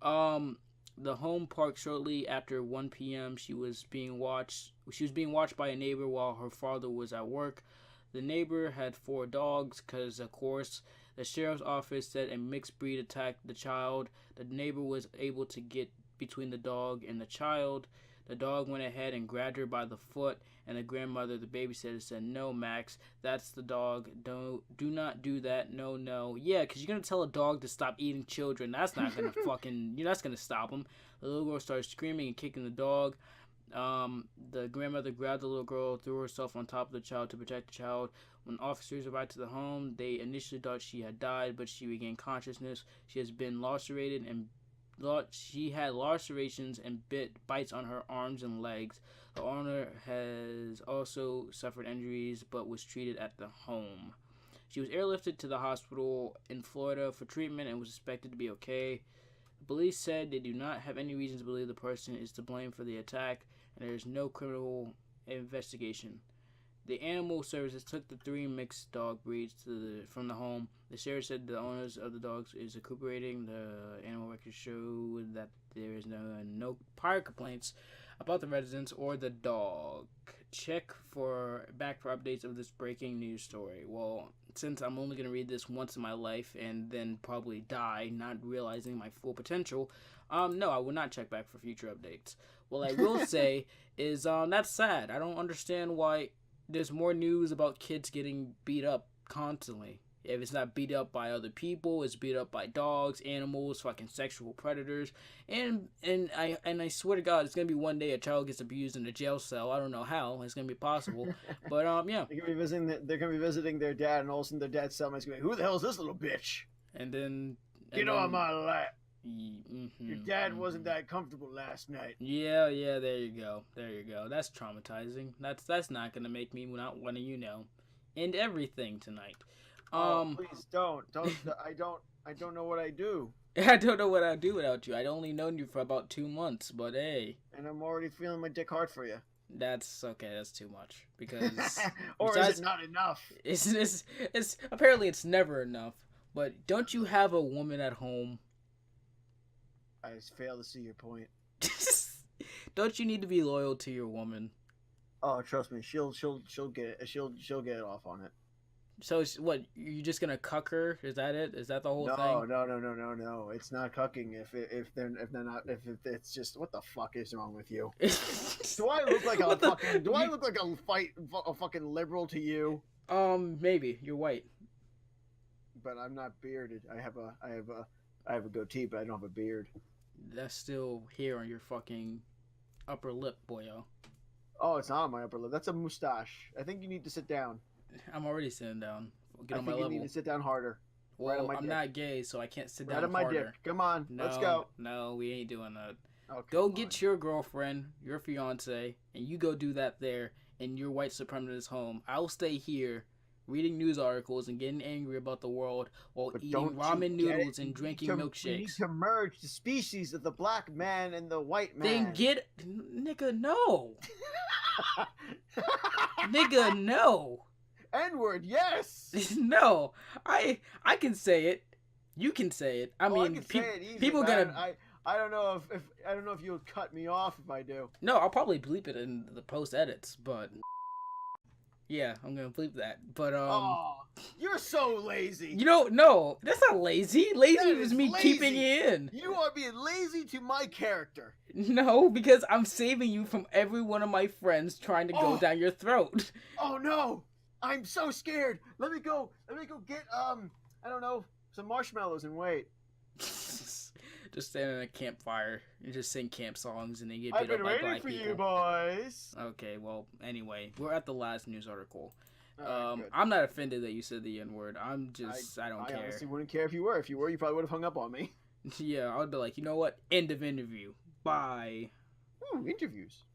The home park shortly after 1 p.m. She was being watched by a neighbor while her father was at work. The neighbor had 4 dogs because, of course, the sheriff's office said a mixed breed attacked the child. The neighbor was able to get between the dog and the child. The dog went ahead and grabbed her by the foot, and the grandmother, the babysitter, said, "No, Max, that's the dog. Do not do that. No. Yeah, because you're going to tell a dog to stop eating children. That's not going to that's going to stop him." The little girl started screaming and kicking the dog. The grandmother grabbed the little girl, threw herself on top of the child to protect the child. When officers arrived to the home, they initially thought she had died, but she regained consciousness. She has been lacerated and she had lacerations and bites on her arms and legs. The owner has also suffered injuries, but was treated at the home. She was airlifted to the hospital in Florida for treatment and was expected to be okay. The police said they do not have any reason to believe the person is to blame for the attack, and there is no criminal investigation. The animal services took the 3 mixed dog breeds from the home. The sheriff said the owners of the dogs is recuperating. The animal records show that there is no prior complaints about the residents or the dog. Check back for updates of this breaking news story. Well, since I'm only going to read this once in my life and then probably die, not realizing my full potential, no, I will not check back for future updates. What I will say is that's sad. I don't understand why there's more news about kids getting beat up constantly. If it's not beat up by other people, it's beat up by dogs, animals, fucking sexual predators, and I swear to God, it's gonna be one day a child gets abused in a jail cell. I don't know how it's gonna be possible, but yeah. They're gonna be visiting their dad, and all of a sudden their dad's cellmate's gonna be, "Who the hell is this little bitch? And then Get on my lap. Mm-hmm, Your dad wasn't that comfortable last night." Yeah, there you go. That's traumatizing. That's not gonna make me not want to end everything tonight. Please don't. I don't know what I do. I don't know what I'd do without you. I'd only known you for about 2 months, but hey. And I'm already feeling my dick hard for you. That's okay. That's too much because. Or is it not enough? It's apparently it's never enough. But don't you have a woman at home? I fail to see your point. Don't you need to be loyal to your woman? Oh, trust me, she'll get it. She'll get it off on it. So what? You just gonna cuck her? Is that it? Is that the whole thing? No. It's not cucking. If it's just, what the fuck is wrong with you? Do I look like a fucking liberal to you? Maybe you're white. But I'm not bearded. I have a goatee, but I don't have a beard. That's still hair on your fucking upper lip, boyo. Oh, it's not on my upper lip. That's a mustache. I think you need to sit down. I'm already sitting down. Get on my level. You need to sit down harder. Well, I'm not gay, so I can't sit down harder. Right on my dick. Come on, let's go. No, we ain't doing that. Oh, go get your girlfriend, your fiance, and you go do that there in your white supremacist home. I'll stay here reading news articles and getting angry about the world while eating ramen noodles and drinking milkshakes. You need to merge the species of the black man and the white man. Then nigga, no. Nigga, no. N-word, yes. No, I can say it. You can say it. I mean, people gonna. I don't know if you'll cut me off if I do. No, I'll probably bleep it in the post edits, but yeah, I'm gonna bleep that. But oh, you're so lazy. No, that's not lazy. Lazy is me keeping it in. You are being lazy to my character. No, because I'm saving you from every one of my friends trying to go down your throat. Oh no. I'm so scared. Let me go get I don't know, some marshmallows and wait. Just stand in a campfire and just sing camp songs and then get beat up by black people. I've been waiting for you, boys. Okay, well, anyway, we're at the last news article. I'm not offended that you said the N-word. I don't care. I honestly wouldn't care if you were. If you were, you probably would have hung up on me. Yeah, I would be like, you know what? End of interview. Bye. Ooh, interviews.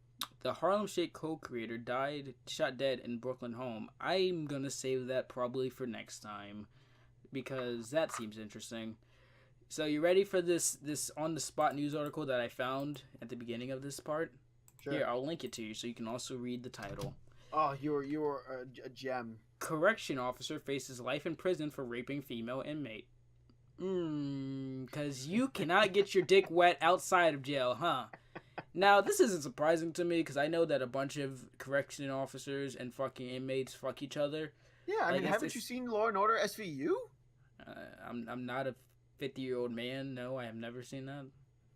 The Harlem Shake co-creator shot dead in Brooklyn home. I'm gonna save that probably for next time because that seems interesting. So you ready for this on-the-spot news article that I found at the beginning of this part? Sure. Here, I'll link it to you so you can also read the title. Oh, you were a gem. Correction officer faces life in prison for raping female inmate. Because you cannot get your dick wet outside of jail, huh? Now, this isn't surprising to me because I know that a bunch of correction officers and fucking inmates fuck each other. Yeah, I mean, haven't you seen Law and Order SVU? I'm not a 50-year-old man. No, I have never seen that.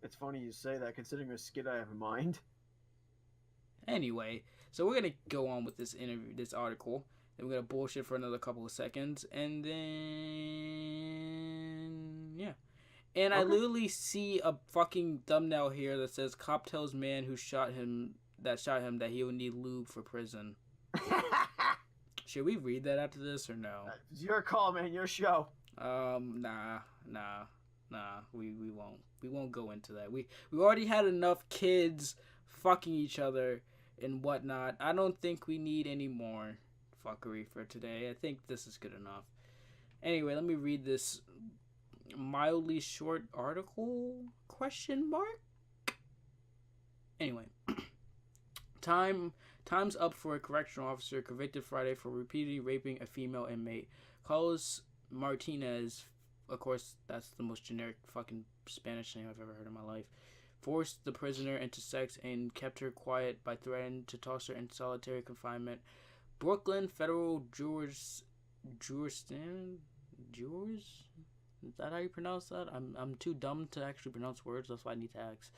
It's funny you say that, considering the skit I have in mind. Anyway, so we're gonna go on with this article. Then we're gonna bullshit for another couple of seconds, and then yeah. And okay. I literally see a fucking thumbnail here that says cop tells man who shot him that he will need lube for prison. Should we read that after this or no? It's your call, man. Your show. Nah. We won't. We won't go into that. We already had enough kids fucking each other and whatnot. I don't think we need any more fuckery for today. I think this is good enough. Anyway, let me read this mildly short article ? Anyway, Time's up for a correctional officer convicted Friday for repeatedly raping a female inmate. Carlos Martinez, of course, that's the most generic fucking Spanish name I've ever heard in my life, forced the prisoner into sex and kept her quiet by threatening to toss her in solitary confinement. Brooklyn federal jurors, is that how you pronounce that? I'm too dumb to actually pronounce words. That's why I need to ask.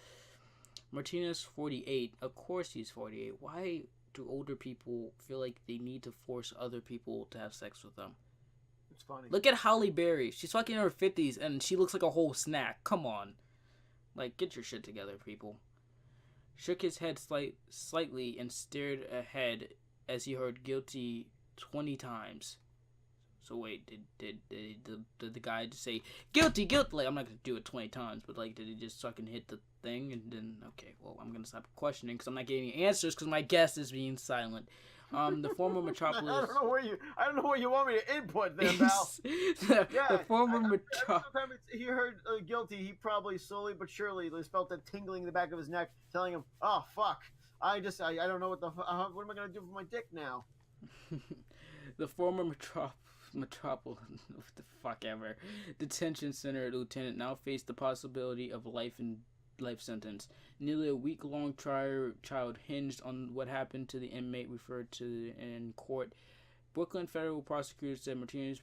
Martinez, 48. Of course he's 48. Why do older people feel like they need to force other people to have sex with them? It's funny. Look at Halle Berry. She's fucking in her 50s and she looks like a whole snack. Come on. Like, get your shit together, people. Shook his head slightly and stared ahead as he heard guilty 20 times. So wait, did the guy just say guilty? Like, I'm not gonna do it 20 times, but like, did he just fucking hit the thing and then okay? Well, I'm gonna stop questioning because I'm not getting any answers because my guest is being silent. The former Metropolis. I don't know where you want me to input there, Val. the former Metropolis. Time he heard guilty, he probably slowly but surely just felt that tingling in the back of his neck, telling him, "Oh fuck, I don't know what am I gonna do for my dick now?" The former Metropolis, what the fuck ever, detention center lieutenant now faced the possibility of life sentence. Nearly a week-long trial hinged on what happened to the inmate referred to in court. Brooklyn federal prosecutors said Martinez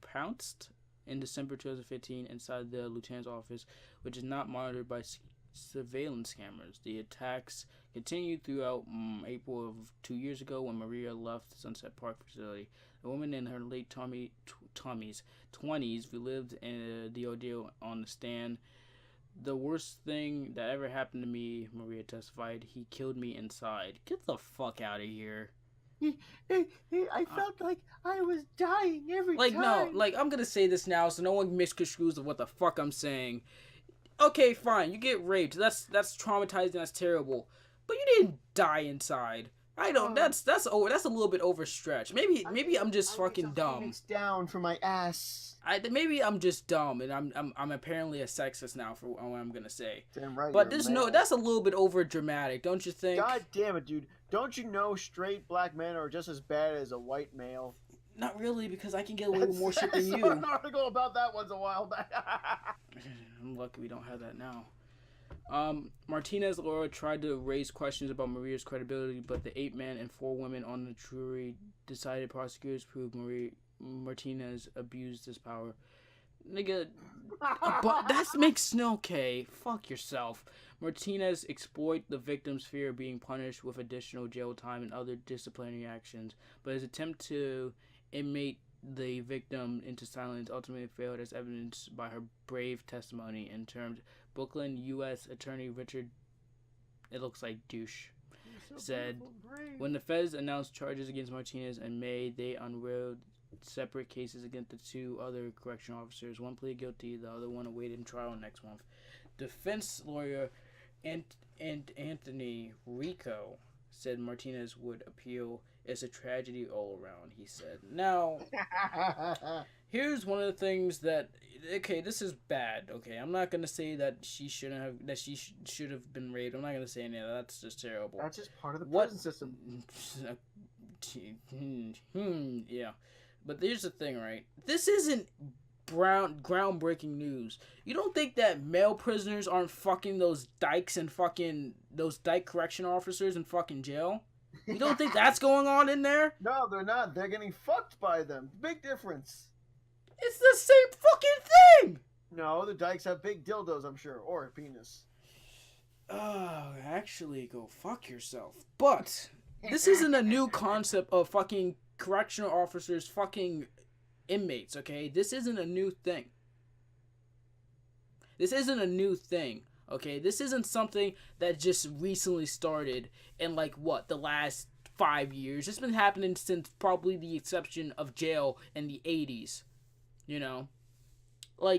pounced in December 2015 inside the lieutenant's office, which is not monitored by surveillance cameras. The attacks continued throughout April of 2 years ago when Maria left the Sunset Park facility. The woman in her late 20s relived the ordeal on the stand. The worst thing that ever happened to me, Maria testified. He killed me inside. Get the fuck out of here. I felt like I was dying every time. No, I'm gonna say this now so no one misconstrues of what the fuck I'm saying. Okay, fine, you get raped. That's traumatizing. That's terrible. But you didn't die inside. I don't. That's a little bit overstretched. Maybe I'm just fucking dumb. It's down for my ass. Maybe I'm just dumb, and I'm apparently a sexist now for what I'm gonna say. Damn right. But that's a little bit over dramatic, don't you think? God damn it, dude! Don't you know straight black men are just as bad as a white male? Not really, because I can get a little more shit than you. I saw an article about that once a while back. I'm lucky we don't have that now. Martinez's lawyer tried to raise questions about Maria's credibility, but the 8 men and 4 women on the jury decided prosecutors proved Martinez abused his power. Nigga, but that makes no okay. Fuck yourself. Martinez exploited the victim's fear of being punished with additional jail time and other disciplinary actions, but his attempt to inmate the victim into silence ultimately failed, as evidenced by her brave testimony in terms. Brooklyn U.S. Attorney Richard, it looks like douche, said, when the feds announced charges against Martinez in May, they unveiled separate cases against the 2 other correctional officers. One pleaded guilty, the other one awaited trial next month. Defense lawyer Anthony Rico said Martinez would appeal. It's a tragedy all around, he said. Now, here's one of the things that, okay, this is bad, okay? I'm not going to say that she should have been raped. I'm not going to say any of that. That's just terrible. That's just part of the prison system. Yeah. But here's the thing, right? This isn't groundbreaking news. You don't think that male prisoners aren't fucking those dykes and fucking those dyke correction officers in fucking jail? You don't think that's going on in there? No, they're not. They're getting fucked by them. Big difference. It's the same fucking thing! No, the dykes have big dildos, I'm sure. Or a penis. Oh, actually, go fuck yourself. But this isn't a new concept of fucking correctional officers fucking inmates, okay? This isn't a new thing. Okay? This isn't something that just recently started in, the last 5 years. It's been happening since probably the exception of jail in the 80s. You know?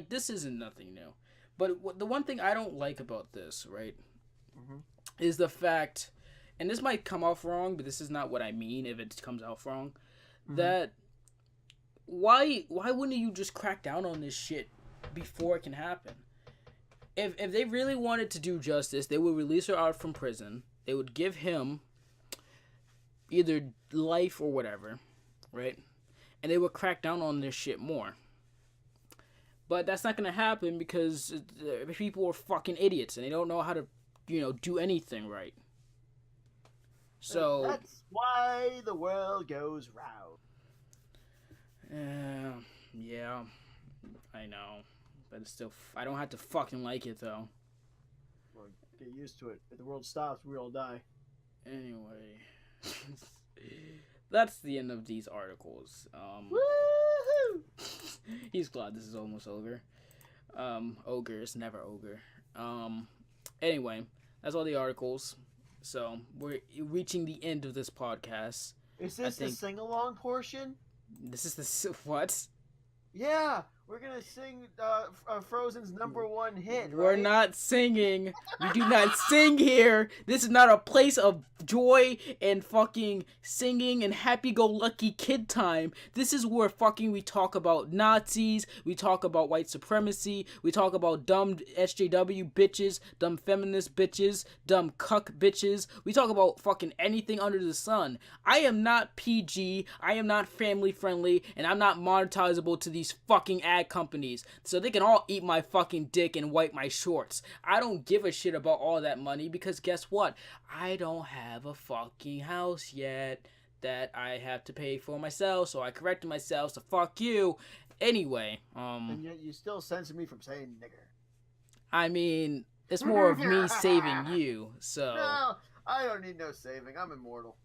This isn't nothing new. But the one thing I don't like about this, right, is the fact, and this might come off wrong, but this is not what I mean if it comes out wrong, that why wouldn't you just crack down on this shit before it can happen? if they really wanted to do justice, they would release her out from prison. They would give him either life or whatever, right? And they would crack down on this shit more. But that's not gonna happen because people are fucking idiots and they don't know how to, do anything right. So that's why the world goes round. Yeah, I know, but it's still. I don't have to fucking like it though. Well, get used to it. If the world stops, we all die. Anyway, that's the end of these articles. Woohoo! He's glad this is almost over. Ogre is never ogre. Anyway, that's all the articles. So we're reaching the end of this podcast. Is this the sing-along portion? This is the what? Yeah, we're gonna sing Frozen's #1 hit. We're right? not singing. We do not sing here. This is not a place of joy and fucking singing and happy-go-lucky kid time. This is where fucking we talk about Nazis, we talk about white supremacy, we talk about dumb SJW bitches, dumb feminist bitches, dumb cuck bitches. We talk about fucking anything under the sun. I am not PG, I am not family friendly, and I'm not monetizable to these fucking ad companies. So they can all eat my fucking dick and wipe my shorts. I don't give a shit about all that money because guess what? I don't have a fucking house yet that I have to pay for myself, so I corrected myself, so fuck you. Anyway, And yet you still censor me from saying nigger. I mean, it's more of me saving you, so. No, I don't need no saving. I'm immortal.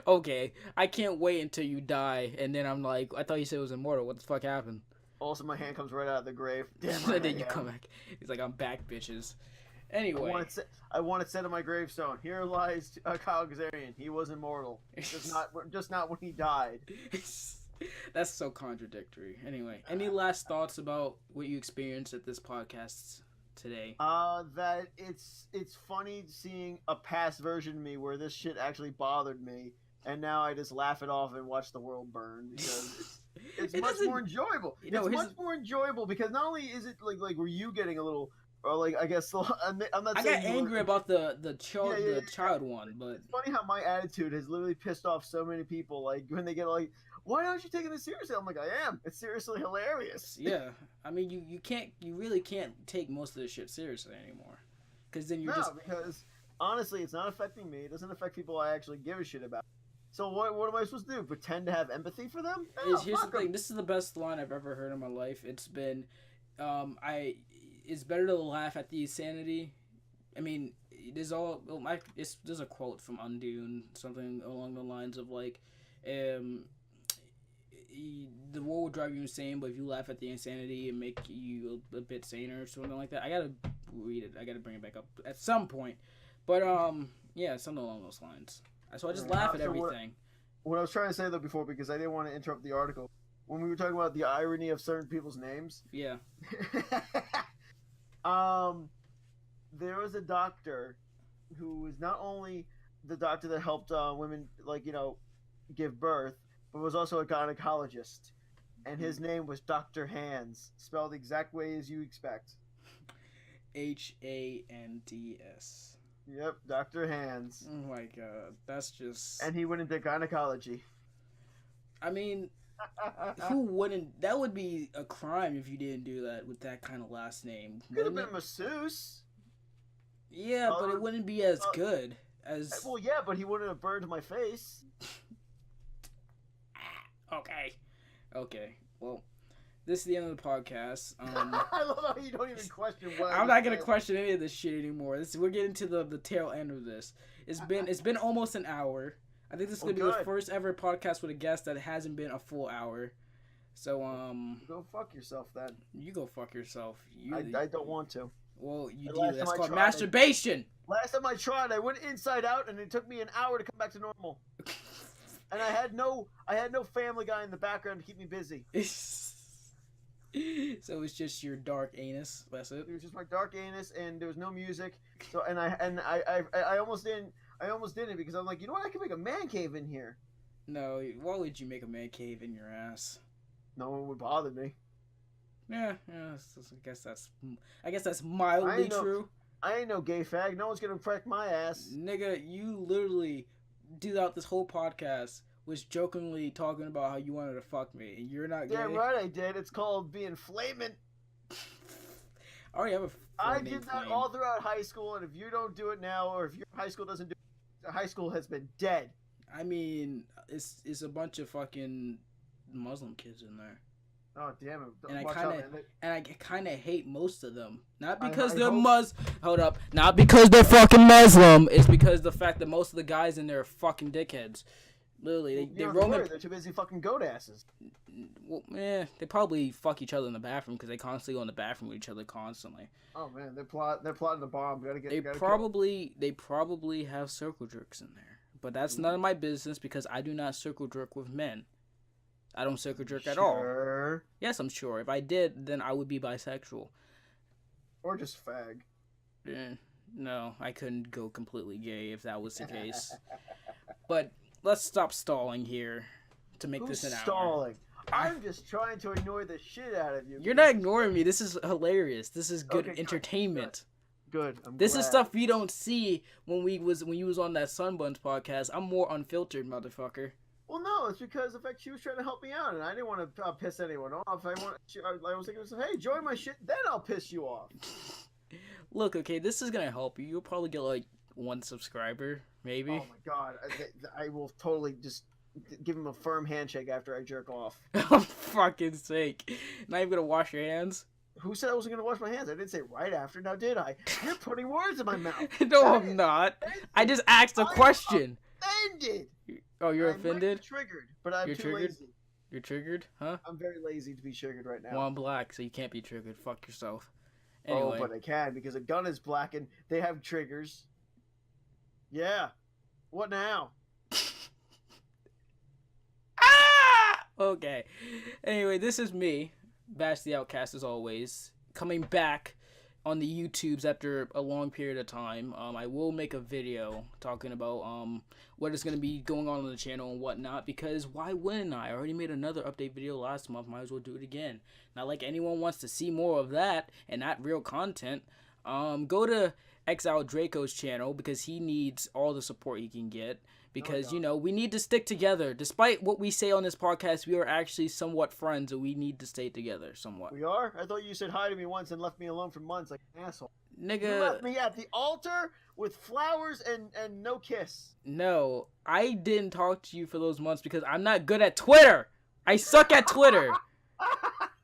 Okay, I can't wait until you die, and then I'm like, I thought you said it was immortal. What the fuck happened? Also, my hand comes right out of the grave. Damn And right then I you am. come back. He's like, I'm back, bitches. Anyway. I want it said on my gravestone. Here lies Kyle Kazarian. He was immortal. Just not when he died. That's so contradictory. Anyway, any last thoughts about what you experienced at this podcast today? That it's funny seeing a past version of me where this shit actually bothered me, and now I just laugh it off and watch the world burn because it's much more enjoyable. It's much more enjoyable because not only is it like were you getting a little. Or like I guess I'm not. I got angry about the child one, but it's funny how my attitude has literally pissed off so many people. Like when they get like, "Why aren't you taking this seriously?" I'm like, "I am. It's seriously hilarious." Yeah, I mean you really can't take most of this shit seriously anymore, because then because honestly, it's not affecting me. It doesn't affect people I actually give a shit about. So what am I supposed to do? Pretend to have empathy for them? No, here's the thing. This is the best line I've ever heard in my life. It's been, it's better to laugh at the insanity. I mean, there's a quote from Undune, something along the lines of like, the war will drive you insane, but if you laugh at the insanity, it make you a bit saner or something like that. I gotta read it. I gotta bring it back up at some point. But yeah, something along those lines. So I just laugh at everything. What I was trying to say though before, because I didn't want to interrupt the article, when we were talking about the irony of certain people's names. Yeah. There was a doctor who was not only the doctor that helped women, give birth, but was also a gynecologist. And his name was Dr. Hands, spelled the exact way as you expect. Hands. Yep, Dr. Hands. Oh my god, that's just... And he went into gynecology. I mean... Who wouldn't? That would be a crime if you didn't do that with that kind of last name. Could have been a masseuse. Yeah, but it wouldn't be as good as. Well, yeah, but he wouldn't have burned my face. Okay. Well, this is the end of the podcast. I love how you don't even question what. I'm not gonna question any of this shit anymore. We're getting to the tail end of this. It's been almost an hour. I think this is gonna be the first ever podcast with a guest that hasn't been a full hour. So go fuck yourself then. You go fuck yourself. I don't want to. Well, you do. That's called masturbation. Last time I tried, I went inside out, and it took me an hour to come back to normal. And I had no Family Guy in the background to keep me busy. So it's just your dark anus. That's it. It was just my dark anus, and there was no music. So I almost didn't. I almost didn't because I'm like, you know what? I can make a man cave in here. No, why would you make a man cave in your ass? No one would bother me. Yeah. I guess that's mildly true. I ain't no gay fag. No one's gonna wreck my ass. Nigga, you literally, throughout this whole podcast, was jokingly talking about how you wanted to fuck me, and you're not gay. Damn right I did. It's called being flaming. I already have a I did that all throughout high school, and if you don't do it now, or if your high school doesn't do it, high school has been dead. I mean, it's a bunch of fucking Muslim kids in there. Oh damn it! And I kind of hate most of them. Not because Hold up. Not because they're fucking Muslim. It's because the fact that most of the guys in there are fucking dickheads. Literally, they roam. They're too busy fucking goat asses. Well, they probably fuck each other in the bathroom because they constantly go in the bathroom with each other constantly. Oh man, they're plotting the bomb. They probably have circle jerks in there, but that's none of my business because I do not circle jerk with men. I don't circle jerk at all. Yes, I'm sure. If I did, then I would be bisexual. Or just fag. No, I couldn't go completely gay if that was the case. But let's stop stalling here to make this an hour. Stalling? I'm just trying to annoy the shit out of you. You're not ignoring me. This is hilarious. This is good entertainment. Good. This is stuff you don't see when you was on that Sunbuns podcast. I'm more unfiltered, motherfucker. Well, no, it's because the fact she was trying to help me out, and I didn't want to piss anyone off. I was thinking, hey, join my shit, then I'll piss you off. Look, okay, this is gonna help you. You'll probably get like 1 subscriber, maybe. Oh my god, I will totally just give him a firm handshake after I jerk off. Oh, fucking sake! Not even gonna wash your hands. Who said I wasn't gonna wash my hands? I didn't say right after. Now did I? You're putting words in my mouth. No, I'm not. I just asked a question. Offended. Oh, you're offended? Triggered, but I'm too lazy. You're triggered, huh? I'm very lazy to be triggered right now. Well, I'm black, so you can't be triggered. Fuck yourself. Anyway. Oh, but I can because a gun is black and they have triggers. Yeah. What now? Ah! Okay. Anyway, this is me, Bash the Outcast, as always, coming back on the YouTubes after a long period of time. I will make a video talking about what is going to be going on the channel and whatnot, because why wouldn't I? I already made another update video last month, might as well do it again. Not like anyone wants to see more of that and not real content. Go to Exile Draco's channel because he needs all the support he can get. Because, you know, we need to stick together. Despite what we say on this podcast, we are actually somewhat friends, and we need to stay together somewhat. We are? I thought you said hi to me once and left me alone for months like an asshole. Nigga. You left me at the altar with flowers and no kiss. No, I didn't talk to you for those months because I'm not good at Twitter. I suck at Twitter.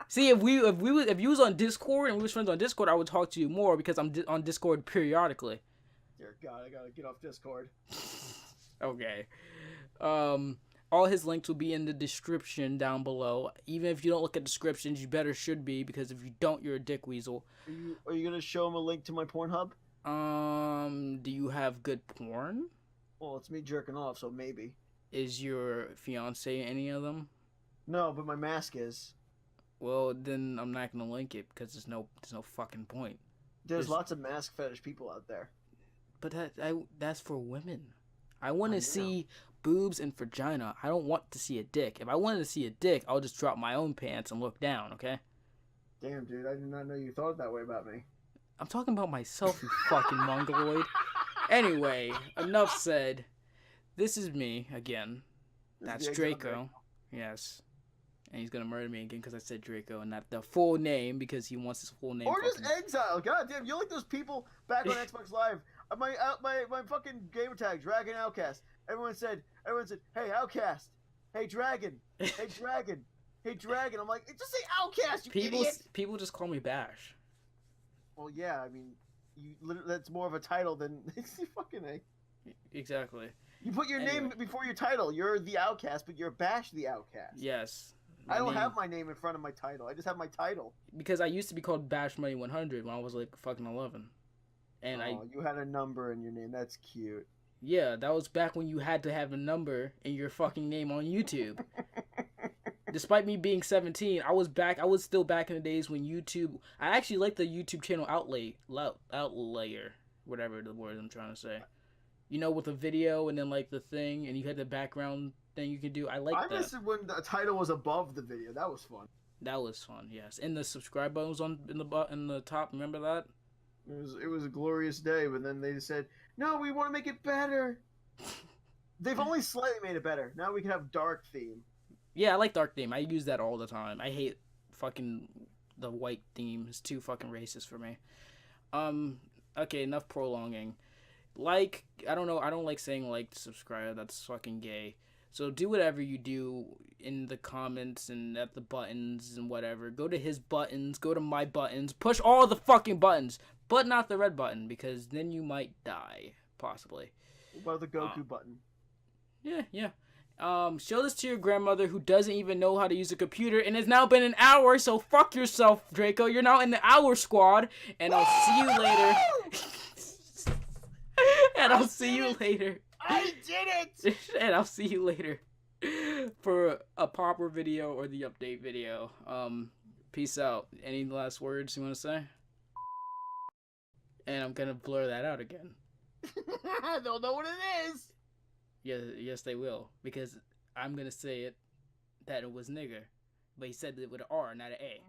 See, if you was on Discord and we was friends on Discord, I would talk to you more because I'm on Discord periodically. Dear God, I gotta get off Discord. Okay. All his links will be in the description down below. Even if you don't look at descriptions, you better should be, because if you don't, you're a dick weasel. Are you gonna show him a link to my Pornhub? Do you have good porn? Well, it's me jerking off, so maybe. Is your fiance in any of them? No, but my mask is. Well, then I'm not gonna link it because there's no fucking point. There's lots of mask fetish people out there. But that's for women. I want to see boobs and vagina. I don't want to see a dick. If I wanted to see a dick, I'll just drop my own pants and look down, okay? Damn, dude, I did not know you thought that way about me. I'm talking about myself, you fucking mongoloid. Anyway, enough said. This is me, again. That's Draco. Yes. And he's gonna murder me again because I said Draco and not the full name, because he wants his full name. Or just Exile. God damn, you're like those people back on Xbox Live. My fucking gamer tag, Dragon Outcast. Everyone said, hey Outcast, hey Dragon, hey Dragon, hey Dragon. I'm like, just say Outcast, you idiot. People just call me Bash. Well, yeah, I mean, that's more of a title than fucking A. Exactly. You put your name before your title. You're the Outcast, but you're Bash the Outcast. Yes. I don't have my name in front of my title. I just have my title. Because I used to be called Bash Money 100 when I was like fucking 11. And you had a number in your name. That's cute. Yeah, that was back when you had to have a number in your fucking name on YouTube. Despite me being 17, I was still back in the days when YouTube. I actually like the YouTube channel Outlayer, whatever the word I'm trying to say. You know, with the video and then like the thing, and you had the background thing you could do. I like that. I missed it when the title was above the video. That was fun. That was fun, yes. And the subscribe button was in the top. Remember that? It was a glorious day, but then they said, "No, we want to make it better." They've only slightly made it better. Now we can have dark theme. Yeah, I like dark theme. I use that all the time. I hate fucking the white theme. It's too fucking racist for me. Okay, enough prolonging. Like, I don't know. I don't like saying like, subscribe. That's fucking gay. So do whatever you do in the comments and at the buttons and whatever. Go to his buttons. Go to my buttons. Push all the fucking buttons, but not the red button, because then you might die, possibly. What about the Goku button? Yeah. Show this to your grandmother who doesn't even know how to use a computer, and it's now been an hour, so fuck yourself, Draco. You're now in the hour squad, and I'll see you later. And I'll see you later. I did it! And I'll see you later for a proper video or the update video. Peace out. Any last words you want to say? And I'm gonna blur that out again. They'll know what it is. Yeah, yes they will, because I'm gonna say it that it was nigger, but he said it with an R, not an A.